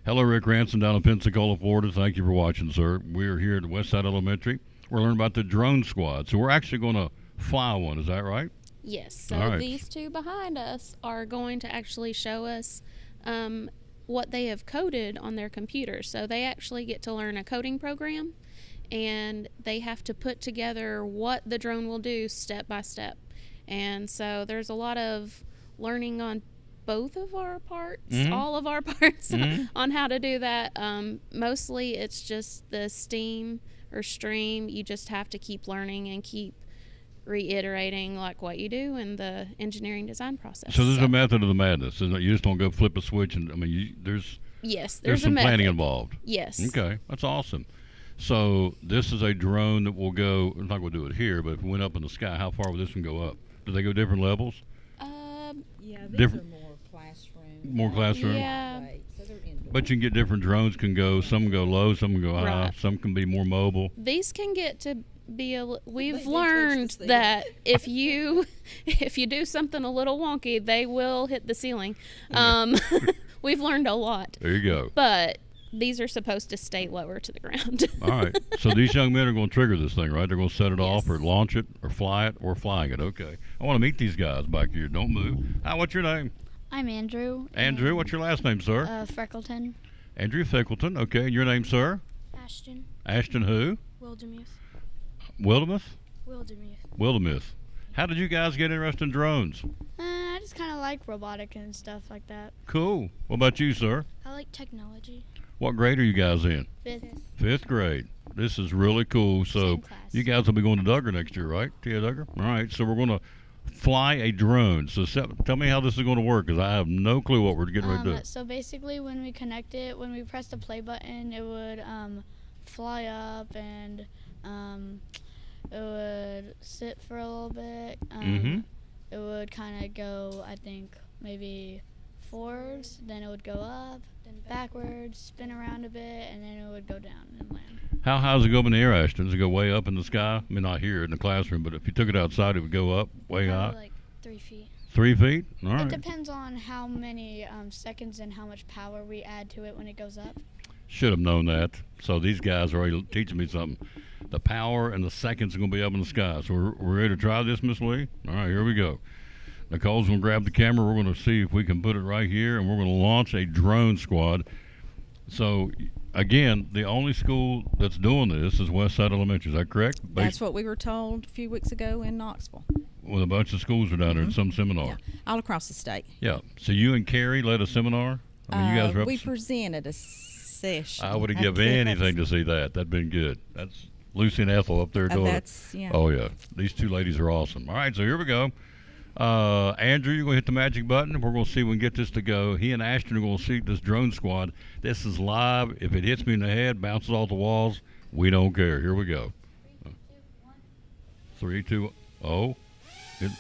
Hello, Rick Ranson down in Pensacola, Florida. Thank you for watching, sir. We're here at Westside Elementary. We're learning about the drone squad. So we're actually going to fly one. Is that right? Yes. So All right. these two behind us are going to actually show us what they have coded on their computers. So they actually get to learn a coding program, and they have to put together what the drone will do step by step. And so there's a lot of learning on both of our parts, all of our parts, on how to do that. Mostly it's just the STEAM or stream. You just have to keep learning and keep reiterating like what you do in the engineering design process. So there's a method of the madness. Isn't it? You just don't go flip a switch. And I mean, there's there's some a planning method. involved. Yes. Okay, that's awesome. So this is a drone that will go, I'm not going to do it here, but if it went up in the sky, how far would this one go up? Do they go different levels? Yeah, these Different- are more classroom. More classroom? Yeah. So they're indoor. But you can get different drones can go, some go low, some can go high, Right. some can be more mobile. These can get to be we've They do learned touch the that if you do something a little wonky, they will hit the ceiling. We've learned a lot. There you go. But these are supposed to stay lower to the ground. All right. So these young men are going to trigger this thing, right? They're going to set it off or launch it or fly it or flying it. Okay. I want to meet these guys back here. Don't move. Hi, what's your name? I'm Andrew. Andrew, what's your last name, sir? Freckleton. Andrew Fickleton. Okay. And your name, sir? Ashton. Ashton who? Wildemuth. Wildemuth? Wildemuth. Wildemuth. How did you guys get interested in drones? I just kind of like robotic and stuff like that. Cool. What about you, sir? I like technology. What grade are you guys in? Fifth. Fifth grade. This is really cool. So you guys will be going to Duggar next year, right? Tia Duggar? All right. So we're going to fly a drone. So tell me how this is going to work, because I have no clue what we're getting ready to do. So basically, when we connect it, when we press the play button, it would fly up and it would sit for a little bit. It would kind of go, I think, maybe forwards, then it would go up, then backwards, spin around a bit, and then it would go down and land. How high does it go up in the air, Ashton? Does it go way up in the sky? I mean, not here in the classroom, but if you took it outside, it would go up way high? Like 3 feet. 3 feet? All right. It depends on how many seconds and how much power we add to it when it goes up. Should have known that. So these guys are already teaching me something. The power and the seconds are going to be up in the sky. So we're ready to try this, Miss Lee? All right, here we go. Nicole's going to grab the camera. We're going to see if we can put it right here, and we're going to launch a drone squad. So, again, the only school that's doing this is Westside Elementary. Is that correct? That's what we were told a few weeks ago in Knoxville. Well, a bunch of schools are down there at some seminar. Yeah, all across the state. Yeah. So you and Carrie led a seminar? I mean, you guys were up. We presented a session. I would have given anything to see that. That'd been good. That's Lucy and Ethel up there doing it. Yeah. Oh, yeah. These two ladies are awesome. All right, so here we go. Andrew, you're going to hit the magic button. We're going to see if we can get this to go. He and Ashton are going to see this drone squad. This is live. If it hits me in the head, bounces off the walls, we don't care. Here we go. 3, 2, 0. It,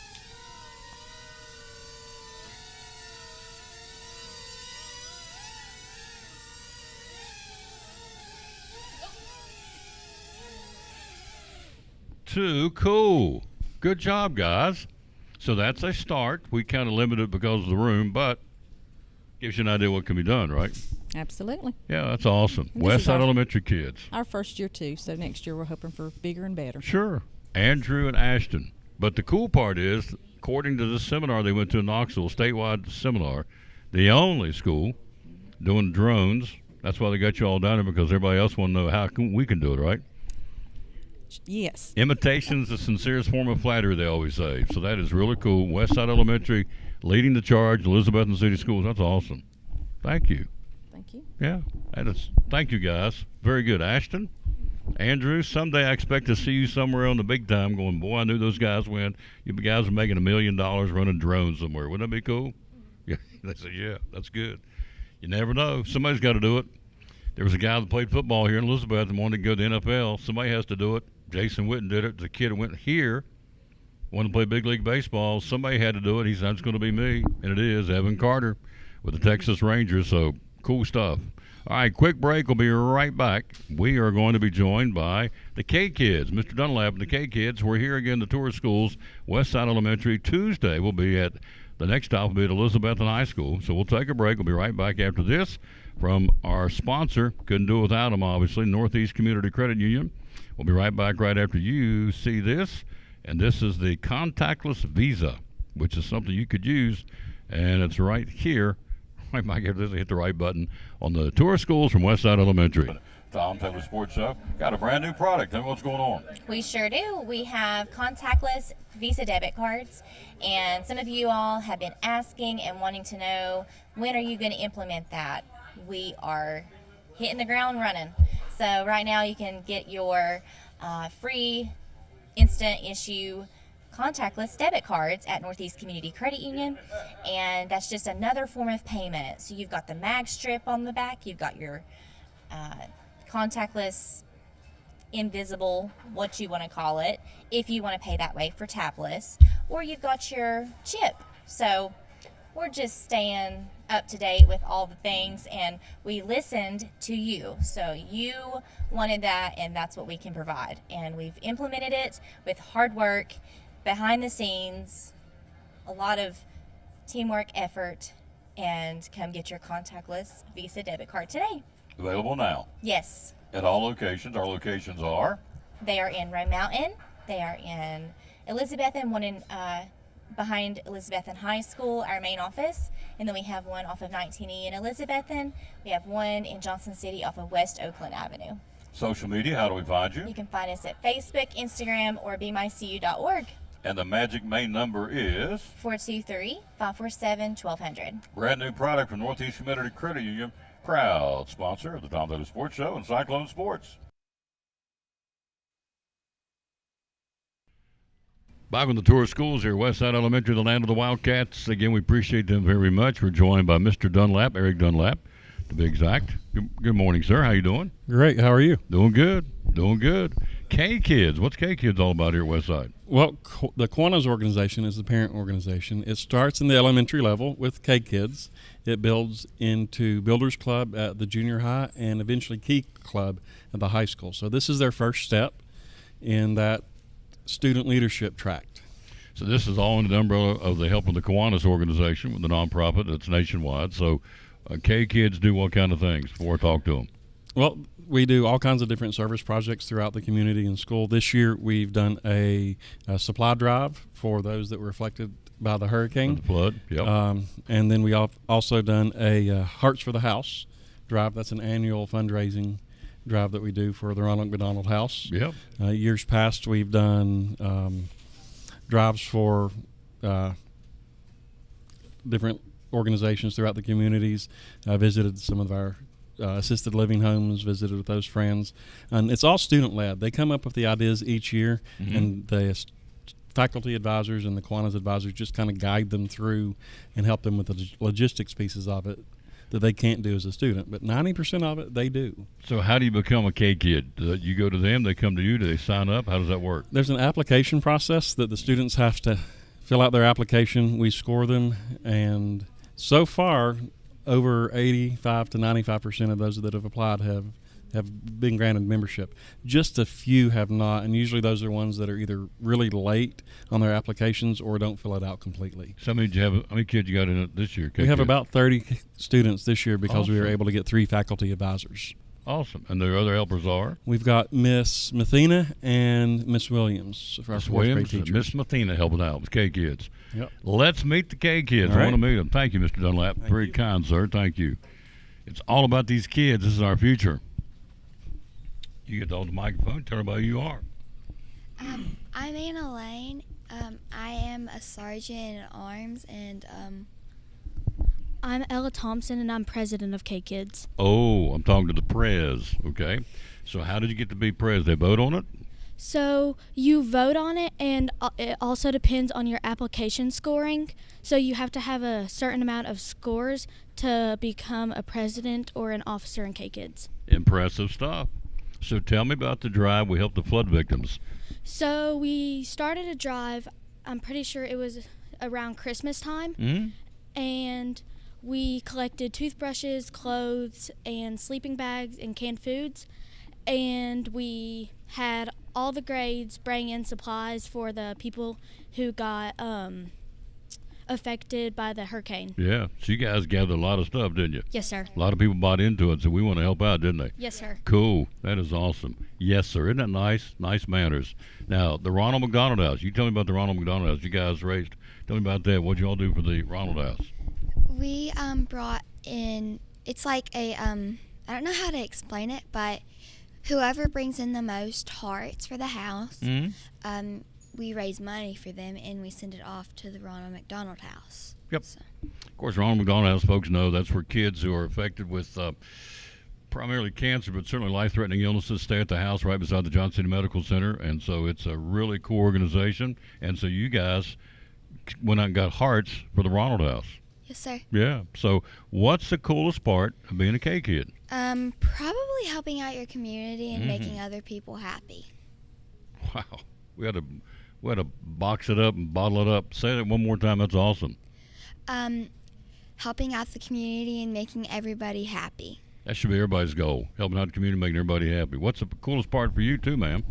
Too cool. Good job, guys. So that's a start. We kind of limited it because of the room, but gives you an idea what can be done, right? Absolutely. Yeah, that's awesome. And this is Westside Elementary kids. Our first year, too, so next year we're hoping for bigger and better. Sure. Andrew and Ashton. But the cool part is, according to this seminar they went to in Knoxville, statewide seminar, the only school doing drones. That's why they got you all down there, because everybody else want to know how we can do it, right? Yes. Imitation's the sincerest form of flattery, they always say. So that is really cool. Westside Elementary leading the charge, Elizabethton City Schools. That's awesome. Thank you. Thank you. Yeah. That is. Thank you, guys. Very good. Ashton, Andrew, someday I expect to see you somewhere on the big time going, boy, I knew those guys went. You guys are making $1 million running drones somewhere. Wouldn't that be cool? Yeah. They said, yeah, that's good. You never know. Somebody's got to do it. There was a guy that played football here in Elizabeth and wanted to go to the NFL. Somebody has to do it. Jason Witten did it. The kid went here, wanted to play big league baseball. Somebody had to do it. He said, it's going to be me. And it is Evan Carter with the Texas Rangers. So cool stuff. All right, quick break. We'll be right back. We are going to be joined by the K-Kids. Mr. Dunlap and the K-Kids. We're here again, the tour schools, Westside Elementary. Tuesday, we'll be at the next stop will be at Elizabethton High School. So we'll take a break. We'll be right back after this from our sponsor. Couldn't do it without them, obviously, Northeast Community Credit Union. We'll be right back right after you see this. And this is the contactless Visa, which is something you could use. And it's right here. Right back after this, hit the right button on the tour schools from Westside Elementary. Tom Taylor Sports Show. Got a brand new product. Tell me what's going on. We sure do. We have contactless Visa debit cards. And some of you all have been asking and wanting to know, when are you going to implement that? We are hitting the ground running. So right now you can get your free instant issue contactless debit cards at Northeast Community Credit Union, and that's just another form of payment. So you've got the mag strip on the back, you've got your contactless, invisible, what you want to call it, if you want to pay that way for tabless, or you've got your chip. So we're just staying up to date with all the things, and we listened to you. So you wanted that, and that's what we can provide. And we've implemented it with hard work, behind the scenes, a lot of teamwork, effort, and come get your contactless Visa debit card today. Available now Yes. at all locations. Our locations are? They are in Rome Mountain. They are in Elizabethton, one in behind Elizabethton High School, our main office. And then we have one off of 19E in Elizabethton. We have one in Johnson City off of West Oakland Avenue. Social media, how do we find you? You can find us at Facebook, Instagram, or bemycu.org. And the magic main number is? 423-547-1200. Brand new product from Northeast Community Credit Union, proud sponsor of the Tom Taylor Sports Show and Cyclone Sports. Back on the tour of schools here, Westside Elementary, the land of the Wildcats. Again, we appreciate them very much. We're joined by Mr. Dunlap, Eric Dunlap, to be exact. Good morning, sir. How you doing? Great. How are you? Doing good. Doing good. K-Kids. What's K-Kids all about here at Westside? Well, the Kiwanis organization is the parent organization. It starts in the elementary level with K-Kids. It builds into Builders Club at the junior high and eventually Key Club at the high school. So this is their first step in that student leadership tract. So this is all under the umbrella of the help of the Kiwanis organization, with the nonprofit that's nationwide. So K-Kids do what kind of things before I talk to them? Well, we do all kinds of different service projects throughout the community and school. This year we've done a supply drive for those that were affected by the hurricane. The flood, yep. And then we also done a Hearts for the House drive. That's an annual fundraising drive that we do for the Ronald McDonald House. Yep. Years past we've done drives for different organizations throughout the communities. I visited some of our assisted living homes, visited with those friends, and it's all student led. They come up with the ideas each year, and the faculty advisors and the Kiwanis advisors just kind of guide them through and help them with the logistics pieces of it that they can't do as a student, but 90% of it they do. So how do you become a K-Kid? You go to them, they come to you, do they sign up? How does that work? There's an application process that the students have to fill out their application. We score them, and so far over 85 to 95% of those that have applied have been granted membership. Just a few have not, and usually those are ones that are either really late on their applications or don't fill it out completely. So how many kids you got in it this year? We have about 30 students this year because we were Awesome. able to get 3 faculty advisors. Awesome. And the other helpers are? We've got Miss Mathena and Miss Williams for our Miss fourth grade Williams and teachers. Miss Mathena helping out with K-Kids. Yep. Let's meet the K-Kids. All I right. want to meet them. Thank you, Mr. Dunlap. Very kind, sir. Thank you. It's all about these kids. This is our future. You get to hold the microphone. Tell everybody who you are. I'm Anna Lane. I am a sergeant in arms, and I'm Ella Thompson, and I'm president of K-Kids. Oh, I'm talking to the prez. Okay. So how did you get to be prez? They vote on it? So you vote on it, and it also depends on your application scoring. So you have to have a certain amount of scores to become a president or an officer in K-Kids. Impressive stuff. So tell me about the drive. We helped the flood victims. So we started a drive, I'm pretty sure it was around Christmas time, and we collected toothbrushes, clothes, and sleeping bags and canned foods, and we had all the grades bring in supplies for the people who got affected by the hurricane. Yeah. So you guys gathered a lot of stuff, didn't you? Yes, sir. A lot of people bought into it, so we want to help out, didn't they? Yes, sir. Cool. That is awesome. Yes, sir. Isn't that nice? Nice manners. Now, the Ronald McDonald House. You tell me about the Ronald McDonald House. You guys raised. Tell me about that. What'd you all do for the Ronald House? we brought in. It's like a I don't know how to explain it, but whoever brings in the most hearts for the house, we raise money for them and we send it off to the Ronald McDonald House. Yep. So. Of course, Ronald McDonald House folks know that's where kids who are affected with primarily cancer, but certainly life-threatening illnesses stay at the house right beside the Johnson City Medical Center, and so it's a really cool organization. And so you guys went out and got hearts for the Ronald House. Yes, sir. Yeah. So what's the coolest part of being a K-Kid? Probably helping out your community and making other people happy. Wow. We had to box it up and bottle it up. Say that one more time. That's awesome. Helping out the community and making everybody happy. That should be everybody's goal, helping out the community, making everybody happy. What's the coolest part for you too, ma'am?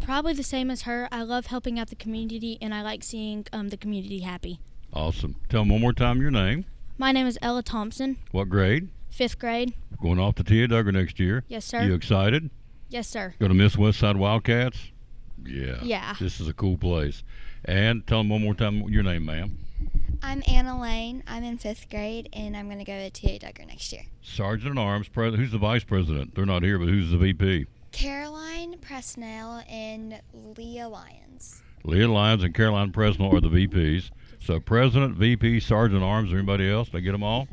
Probably the same as her. I love helping out the community, and I like seeing the community happy. Awesome. Tell them one more time your name. My name is Ella Thompson. What grade? 5th grade. Going off to T.A. Duggar next year. Yes, sir. You excited? Yes, sir. Going to miss Westside Wildcats? Yeah. Yeah. This is a cool place. And tell them one more time your name, ma'am. I'm Anna Lane. I'm in 5th grade, and I'm going to go to T.A. Duggar next year. Sergeant at Arms, who's the vice president? They're not here, but who's the VP? Caroline Presnell and Leah Lyons. Leah Lyons and Caroline Presnell are the VPs. So president, VP, sergeant at arms, or anybody else? Did I get them all?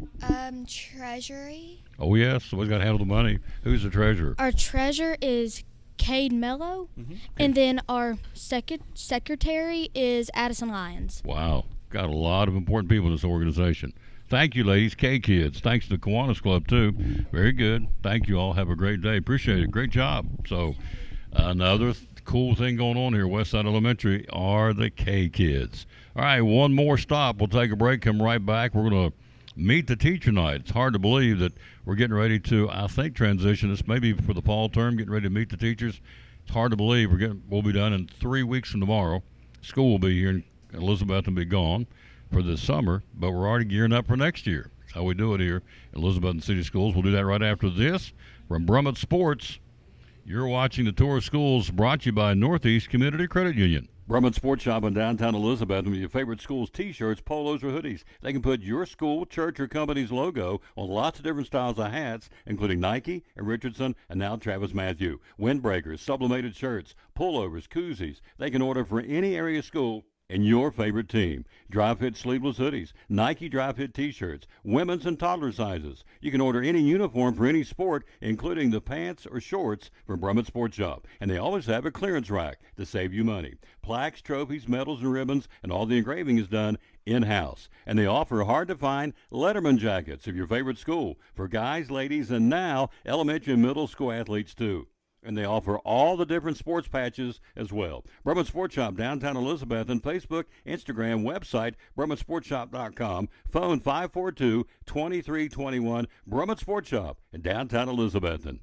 Treasury. Oh, yes. So we've got to handle the money. Who's the treasurer? Our treasurer is Cade Mello, and then our secretary is Addison Lyons. Wow. Got a lot of important people in this organization. Thank you, ladies. K-Kids. Thanks to the Kiwanis Club, too. Very good. Thank you all. Have a great day. Appreciate it. Great job. So another cool thing going on here, Westside Elementary, are the K-Kids. All right, one more stop. We'll take a break, come right back. We're going to meet the teacher night. It's hard to believe that we're getting ready to, I think, transition. This maybe for the fall term, getting ready to meet the teachers. It's hard to believe we'll be done in 3 weeks from tomorrow. School will be here in Elizabeth and be gone for this summer, but we're already gearing up for next year. That's how we do it here at Elizabeth and City Schools. We'll do that right after this. From Brummett Sports, you're watching the Tour of Schools, brought to you by Northeast Community Credit Union. Brummett Sports Shop in downtown Elizabeth with your favorite school's T-shirts, polos, or hoodies. They can put your school, church, or company's logo on lots of different styles of hats, including Nike and Richardson and now Travis Matthew. Windbreakers, sublimated shirts, pullovers, koozies. They can order for any area school and your favorite team. Dry fit sleeveless hoodies, Nike dry fit t-shirts, women's and toddler sizes. You can order any uniform for any sport, including the pants or shorts from Brummett Sports Shop. And they always have a clearance rack to save you money. Plaques, trophies, medals, and ribbons, and all the engraving is done in-house. And they offer hard-to-find Letterman jackets of your favorite school for guys, ladies, and now elementary and middle school athletes too. And they offer all the different sports patches as well. Brummett Sports Shop, downtown Elizabeth, and Facebook, Instagram, website, BrummettSportsShop.com, phone 542-2321, Brummett Sports Shop in downtown Elizabethton.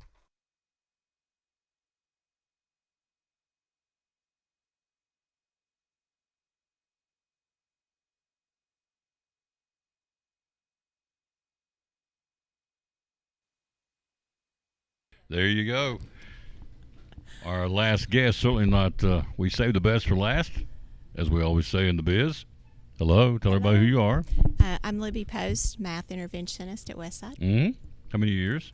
There you go. Our last guest, certainly not, we saved the best for last, as we always say in the biz. Hello, tell everybody who you are. I'm Libby Post, math interventionist at Westside. Mm-hmm. How many years?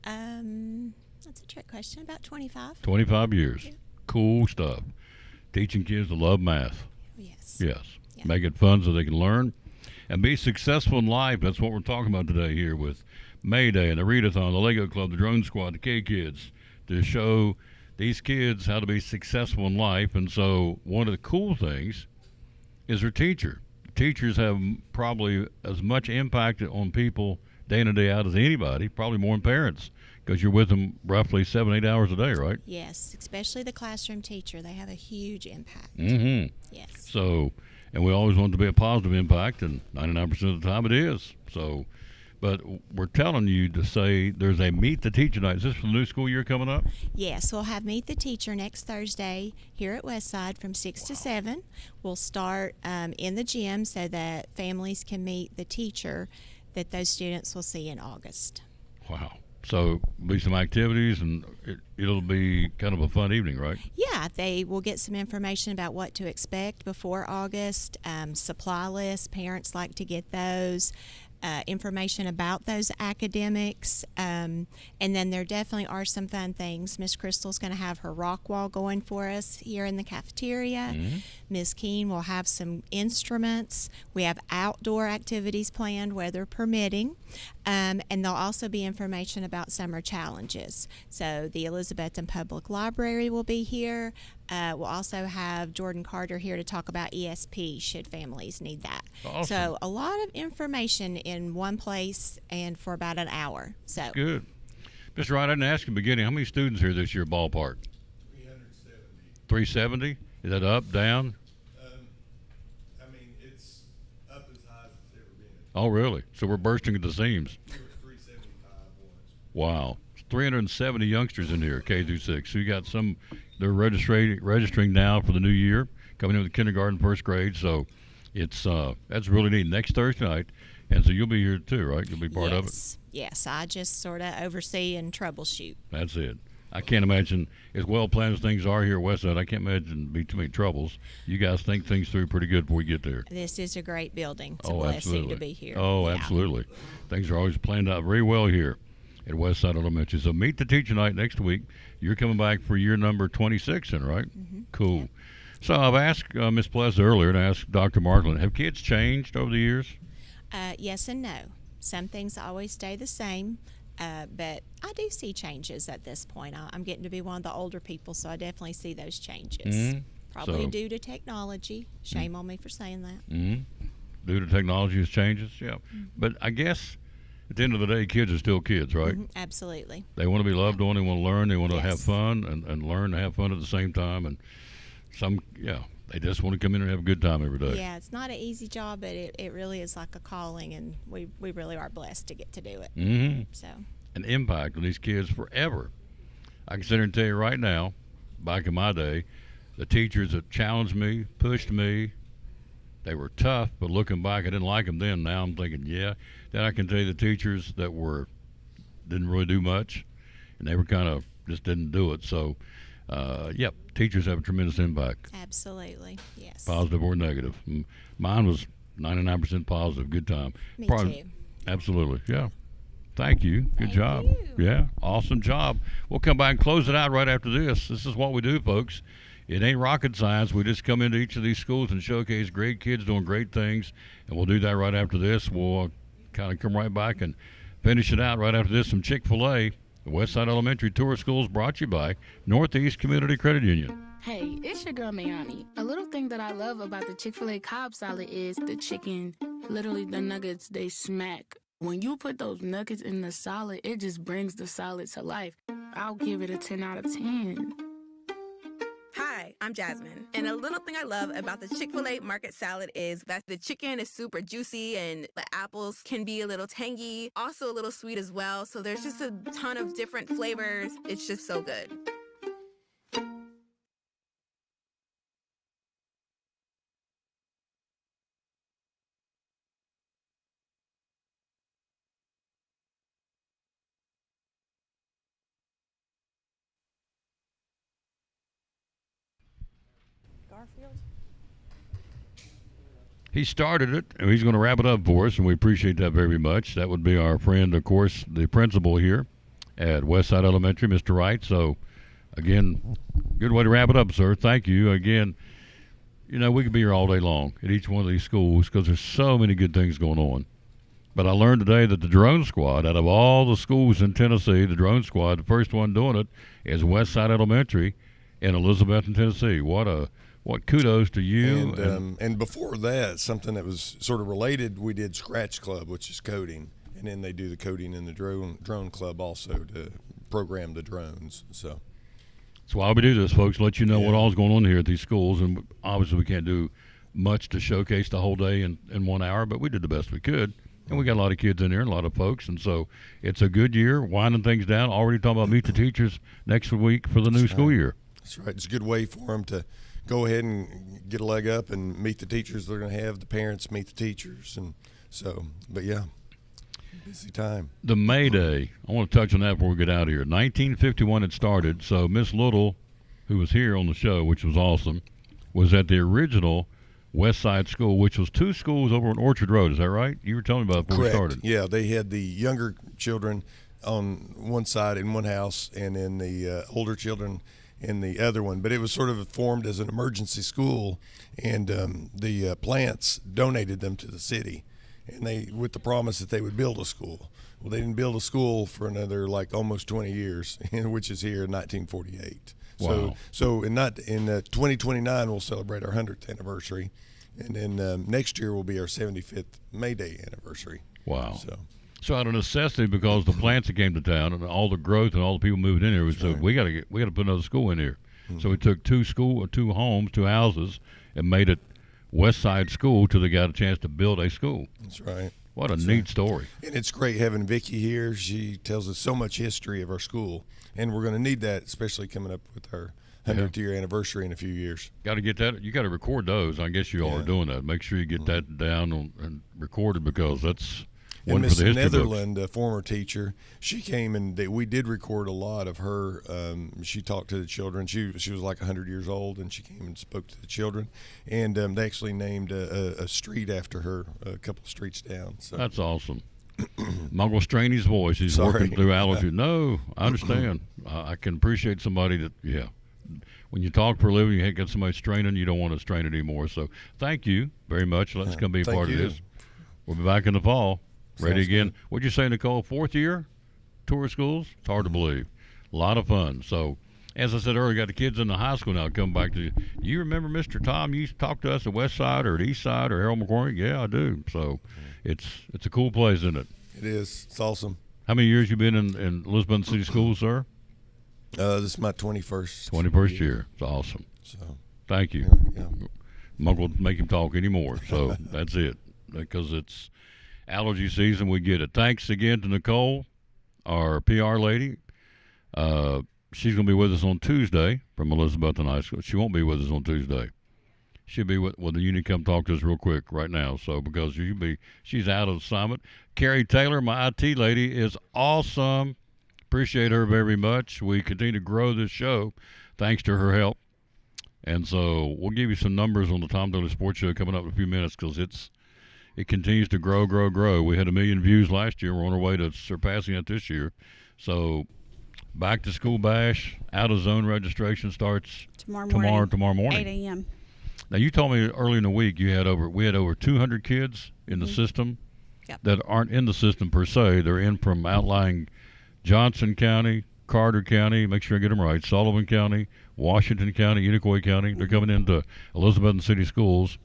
That's a trick question, about 25. 25 years. Yeah. Cool stuff. Teaching kids to love math. Yes. Yes. Yeah. Make it fun so they can learn and be successful in life. That's what we're talking about today here with May Day and the Readathon, the Lego Club, the Drone Squad, the K-Kids, to show these kids how to be successful in life. And so one of the cool things is their teacher. Teachers have probably as much impact on people day in and day out as anybody, probably more than parents, because you're with them roughly 7-8 hours a day, right? Yes, especially the classroom teacher. They have a huge impact. Mm-hmm. Yes. So, and we always want it to be a positive impact, and 99% of the time it is. So, but we're telling you to say there's a Meet the Teacher night. Is this for the new school year coming up? Yes, we'll have Meet the Teacher next Thursday here at Westside from 6 to 7. We'll start in the gym so that families can meet the teacher that those students will see in August. Wow. So be some activities, and it'll be kind of a fun evening, right? Yeah, they will get some information about what to expect before August, supply lists. Parents like to get those. Information about those academics, and then there definitely are some fun things. Miss Crystal's going to have her rock wall going for us here in the cafeteria. Miss Keene will have some instruments. We have outdoor activities planned, weather permitting, and there'll also be information about summer challenges. So the Elizabethton Public Library will be here. We'll also have Jordan Carter here to talk about ESP should families need that. Awesome. So a lot of information in one place and for about an hour. So good. Mr. Wright, I didn't ask you in the beginning, how many students here this year ballpark? 370. 370? Is that up, down? I mean, it's up as high as it's ever been. Oh, really? So we're bursting at the seams. We were 375 once. Wow. 370 youngsters in here, K through 6. So you got some, they're registering now for the new year, coming in with kindergarten, first grade. So it's that's really neat. Next Thursday night, And so you'll be here too, right? You'll be part of it? Yes, I just sort of oversee and troubleshoot. That's it. I can't imagine, as well planned as things are here at Westside, I can't imagine there'd be too many troubles. You guys think things through pretty good before we get there. This is a great building. It's a blessing absolutely. to be here. Oh, Yeah. absolutely. Things are always planned out very well here at Westside Elementary. So meet the teacher night next week. You're coming back for year number 26 then, right? Mm-hmm. Cool. Yep. So I've asked Ms. Pless earlier and asked Dr. Markland, have kids changed over the years? Yes and no. Some things always stay the same. But I do see changes at this point. I'm getting to be one of the older people, so I definitely see those changes. Mm-hmm. Probably due to technology. Shame on me for saying that. Mm-hmm. Due to technology's changes, yeah. Mm-hmm. But I guess at the end of the day, kids are still kids, right? Mm-hmm. Absolutely. They want to be loved on, they want to learn, they want to have fun and learn to have fun at the same time. And they just want to come in and have a good time every day. Yeah, it's not an easy job, but it really is like a calling, and we really are blessed to get to do it. Mm-hmm. So an impact on these kids forever. I can sit here and tell you right now, back in my day, the teachers that challenged me, pushed me, they were tough, but looking back, I didn't like them then. Now I'm thinking, yeah. Then I can tell you the teachers that didn't really do much, and they were kind of just didn't do it. So, teachers have a tremendous impact. Absolutely, yes. Positive or negative. Mine was 99% positive. Good time. Me too. Absolutely, yeah. Thank you. Good job. You. Yeah, awesome job. We'll come back and close it out right after this. This is what we do, folks. It ain't rocket science. We just come into each of these schools and showcase great kids doing great things, and we'll do that right after this. We'll kind of come right back and finish it out right after this. Some Chick-fil-A. The Westside Elementary Tour Schools brought to you by Northeast Community Credit Union. Hey, it's your girl Mayani. A little thing that I love about the Chick-fil-A Cobb salad is the chicken. Literally, the nuggets, they smack. When you put those nuggets in the salad, it just brings the salad to life. I'll give it a 10 out of 10. Hi, I'm Jasmine. And a little thing I love about the Chick-fil-A market salad is that the chicken is super juicy and the apples can be a little tangy, also a little sweet as well. So there's just a ton of different flavors. It's just so good. Garfield? He started it, and he's going to wrap it up for us, and we appreciate that very much. That would be our friend, of course, the principal here at Westside Elementary, Mr. Wright. So, again, good way to wrap it up, sir. Thank you. Again, we could be here all day long at each one of these schools because there's so many good things going on. But I learned today that the drone squad, out of all the schools in Tennessee, the drone squad, the first one doing it is Westside Elementary in Elizabeth, Tennessee. What kudos to you. And before that, something that was sort of related, we did Scratch Club, which is coding. And then they do the coding in the drone club also to program the drones. So that's why we do this, folks, let you know what all's going on here at these schools. And obviously we can't do much to showcase the whole day in 1 hour, but we did the best we could. And we got a lot of kids in there and a lot of folks. And so it's a good year, winding things down. Already talking about Meet the Teachers next week for the new school year. That's right. It's a good way for them to go ahead and get a leg up and meet the teachers they're going to have, the parents meet the teachers. And so, but yeah, busy time. The May Day, I want to touch on that before we get out of here. 1951 it started, so Miss Little, who was here on the show, which was awesome, was at the original Westside School, which was 2 schools over on Orchard Road. Is that right? You were telling me about it before Correct. we started. Yeah, they had the younger children on one side in one house and then the older children in the other one, but it was sort of formed as an emergency school, and the Plants donated them to the city, and they with the promise that they would build a school. Well, they didn't build a school for another almost 20 years, which is here in 1948. Wow. So in 2029 we'll celebrate our 100th anniversary, and then next year will be our 75th May Day anniversary. Wow. So out of necessity, because the plants that came to town and all the growth and all the people moving in here, we said we got to put another school in here. Mm-hmm. So we took 2 homes, 2 houses, and made it Westside School till they got a chance to build a school. That's right. What a neat story. And it's great having Vicki here. She tells us so much history of our school, and we're going to need that, especially coming up with our 100th year anniversary in a few years. Got to get that. You got to record those. I guess you all are doing that. Make sure you get that down and recorded, because that's one for Miss the history Netherland, books. a former teacher, she came and we did record a lot of her. She talked to the children. She was like 100 years old, and she came and spoke to the children. And they actually named a street after her, a couple of streets down. So That's awesome. Muggle Straney's voice. He's working through allergy. No, I understand. I can appreciate somebody that, when you talk for a living, you get somebody straining, you don't want to strain it anymore. So thank you very much. Let's come be a part of this. We'll be back in the fall. Ready Sounds again. good. What'd you say, Nicole? 4th year tour of schools? It's hard to believe. A lot of fun. So, as I said earlier, got the kids in the high school now come back to you. Remember Mr. Tom? You used to talk to us at Westside or at Eastside or Harold McCormick? Yeah, I do. So, it's a cool place, isn't it? it is. It's awesome. How many years you been in Elizabeth City Schools, sir? This is my 21st. 21st year. It's awesome. So thank you. Yeah. Muggle make him talk anymore. So that's it. Because it's allergy season, we get it. Thanks again to Nicole, our PR lady. She's going to be with us on Tuesday from Elizabethton High School. She won't be with us on Tuesday. She'll be with the union. Come talk to us real quick right now. So because she's out of assignment. Carrie Taylor, my IT lady, is awesome. Appreciate her very much. We continue to grow this show thanks to her help. And so we'll give you some numbers on the Tom Daly Sports Show coming up in a few minutes, because it continues to grow. We had 1 million views last year. We're on our way to surpassing it this year. So back to school bash, out of zone registration starts tomorrow morning. 8 a.m. Now you told me early in the week we had over 200 kids in the system that aren't in the system per se. They're in from outlying Johnson County, Carter County, make sure I get them right, Sullivan County, Washington County, Unicoi County. They're coming into Elizabethton City Schools.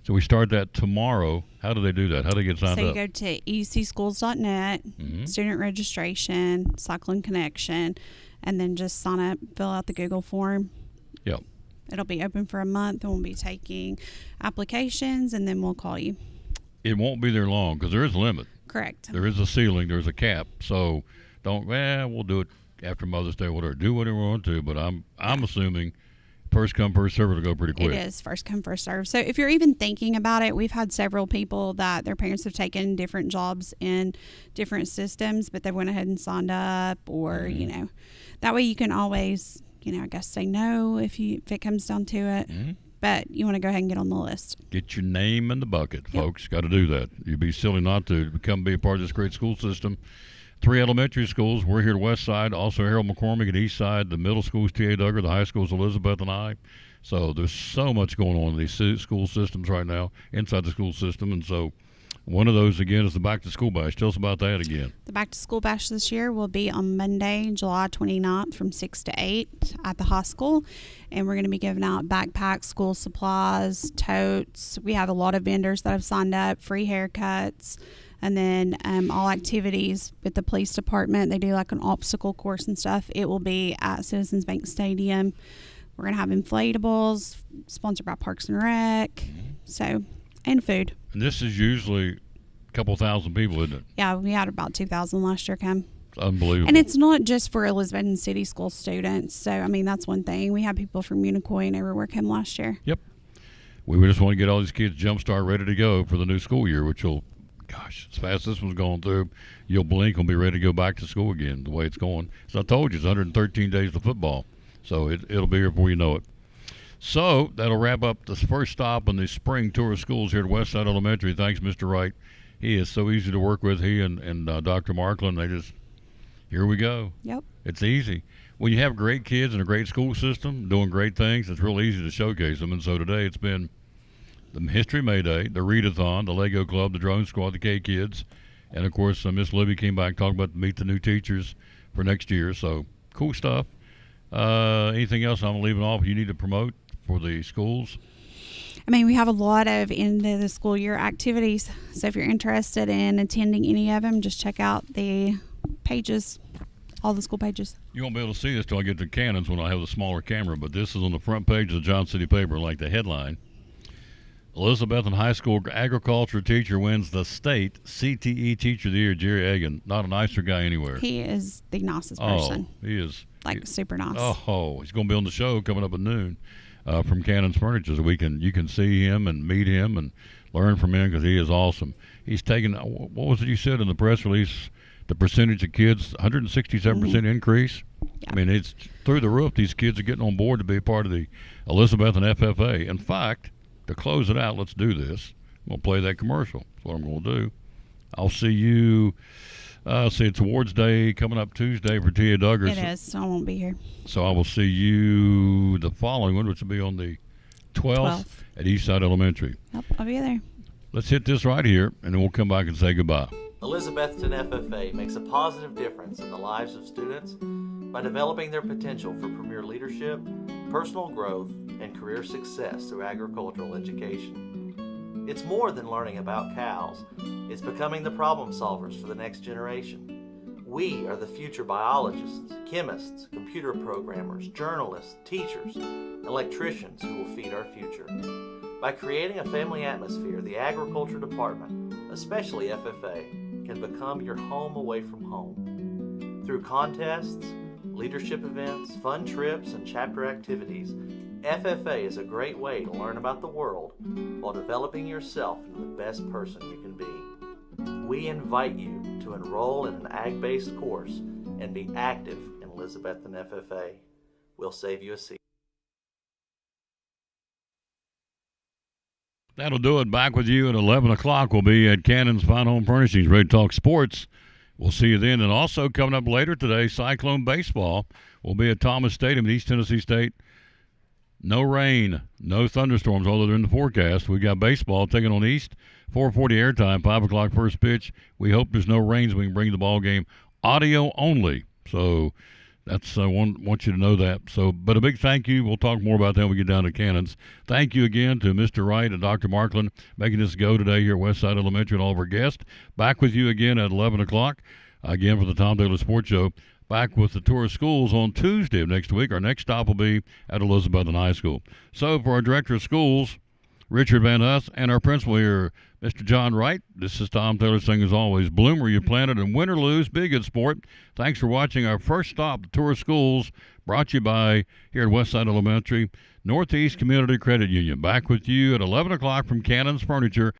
So we start that tomorrow. How do they do that? How do they get signed So you up? go to eccschools.net, student registration, Cyclone Connection, and then just sign up, fill out the Google form. Yep. It'll be open for a month, and we'll be taking applications, and then we'll call you. It won't be there long because there is a limit. Correct. There is a ceiling. There's a cap. So we'll do it after Mother's Day, whatever. Do whatever we want to, but I'm assuming first come, first serve to go pretty quick. It is first come, first serve. So if you're even thinking about it, we've had several people that their parents have taken different jobs in different systems, but they went ahead and signed up, or that way you can always I guess say no if it comes down to it. But you want to go ahead and get on the list. Get your name in the bucket, folks. Got to do that. You'd be silly not to be a part of this great school system. 3 elementary schools. We're here at Westside, also Harold McCormick at Eastside. The middle school's T.A. Duggar, the high school's Elizabeth and I. So there's so much going on in these school systems right now, inside the school system. And so one of those, again, is the Back to School Bash. Tell us about that again. The Back to School Bash this year will be on Monday, July 29th from 6 to 8 at the high school. And we're going to be giving out backpacks, school supplies, totes. We have a lot of vendors that have signed up, free haircuts. And then all activities with the police department. They do like an obstacle course and stuff. It will be at Citizens Bank Stadium. We're going to have inflatables, sponsored by Parks and Rec. So, and food. And this is usually a couple thousand people, isn't it? Yeah, we had about 2,000 last year come. It's unbelievable. And it's not just for Elizabethton City School students. So, I mean, that's one thing. We had people from Unicoi and everywhere come last year. Yep. We just want to get all these kids jumpstart ready to go for the new school year, which will, gosh, as fast as this one's going through, you'll blink and be ready to go back to school again the way it's going. So I told you, it's 113 days of football. So it'll be here before you know it. So that'll wrap up this first stop on the spring tour of schools here at Westside Elementary. Thanks, Mr. Wright. He is so easy to work with. He and Dr. Markland, they just, here we go. Yep. It's easy. When you have great kids and a great school system doing great things, it's real easy to showcase them. And so today it's been the History May Day, the Readathon, the Lego Club, the Drone Squad, the K-Kids. And, of course, Miss Libby came back talking about meet the new teachers for next year. So cool stuff. Anything else I'm leaving off you need to promote for the schools? I mean, we have a lot of end of the school year activities. So if you're interested in attending any of them, just check out the pages, all the school pages. You won't be able to see this till I get to Cannons when I have the smaller camera, but this is on the front page of the Johnson City paper, like the headline. Elizabethton High School agriculture teacher wins the state CTE Teacher of the Year, Jerry Egan. Not a nicer guy anywhere. He is the nicest person. Oh, he is. like super nice. Oh, he's going to be on the show coming up at noon from Cannon's Furniture. So you can see him and meet him and learn from him because he is awesome. He's taken, what was it you said in the press release, the percentage of kids, 167% increase? I mean, it's through the roof. These kids are getting on board to be a part of the Elizabeth and FFA. In fact, to close it out, let's do this. I'm going to play that commercial. That's what I'm going to do. I'll see you. It's Awards Day coming up Tuesday for Tia Duggar. It is, so I won't be here. So I will see you the following one, which will be on the 12th at Eastside Elementary. Yep, I'll be there. Let's hit this right here, and then we'll come back and say goodbye. Elizabethton FFA makes a positive difference in the lives of students by developing their potential for premier leadership, personal growth, and career success through agricultural education. It's more than learning about cows. It's becoming the problem solvers for the next generation. We are the future biologists, chemists, computer programmers, journalists, teachers, electricians who will feed our future. By creating a family atmosphere, the Agriculture Department, especially FFA, can become your home away from home. Through contests, leadership events, fun trips, and chapter activities, FFA is a great way to learn about the world while developing yourself into the best person you can be. We invite you to enroll in an ag-based course and be active in Elizabethton FFA. We'll save you a seat. That'll do it. Back with you at 11 o'clock. We'll be at Cannon's Fine Home Furnishings, ready to talk sports. We'll see you then. And also coming up later today, Cyclone Baseball will be at Thomas Stadium in East Tennessee State. No rain, no thunderstorms, although they're in the forecast. We got baseball taking on East, 4:40 airtime, 5 o'clock first pitch. We hope there's no rain so we can bring the ball game audio only. So that's want you to know that. So, but a big thank you. We'll talk more about that when we get down to Cannons. Thank you again to Mr. Wright and Dr. Markland making this go today here at Westside Elementary and all of our guests. Back with you again at 11 o'clock, again for the Tom Taylor Sports Show. Back with the tour of schools on Tuesday of next week. Our next stop will be at Elizabethton High School. So for our Director of Schools, Richard Van Huss, and our principal here, Mr. John Wright, this is Tom Taylor saying as always, bloom where you planted and win or lose, be a good sport. Thanks for watching our first stop, the tour of schools, brought to you by here at Westside Elementary, Northeast Community Credit Union. Back with you at 11 o'clock from Cannon's Furniture.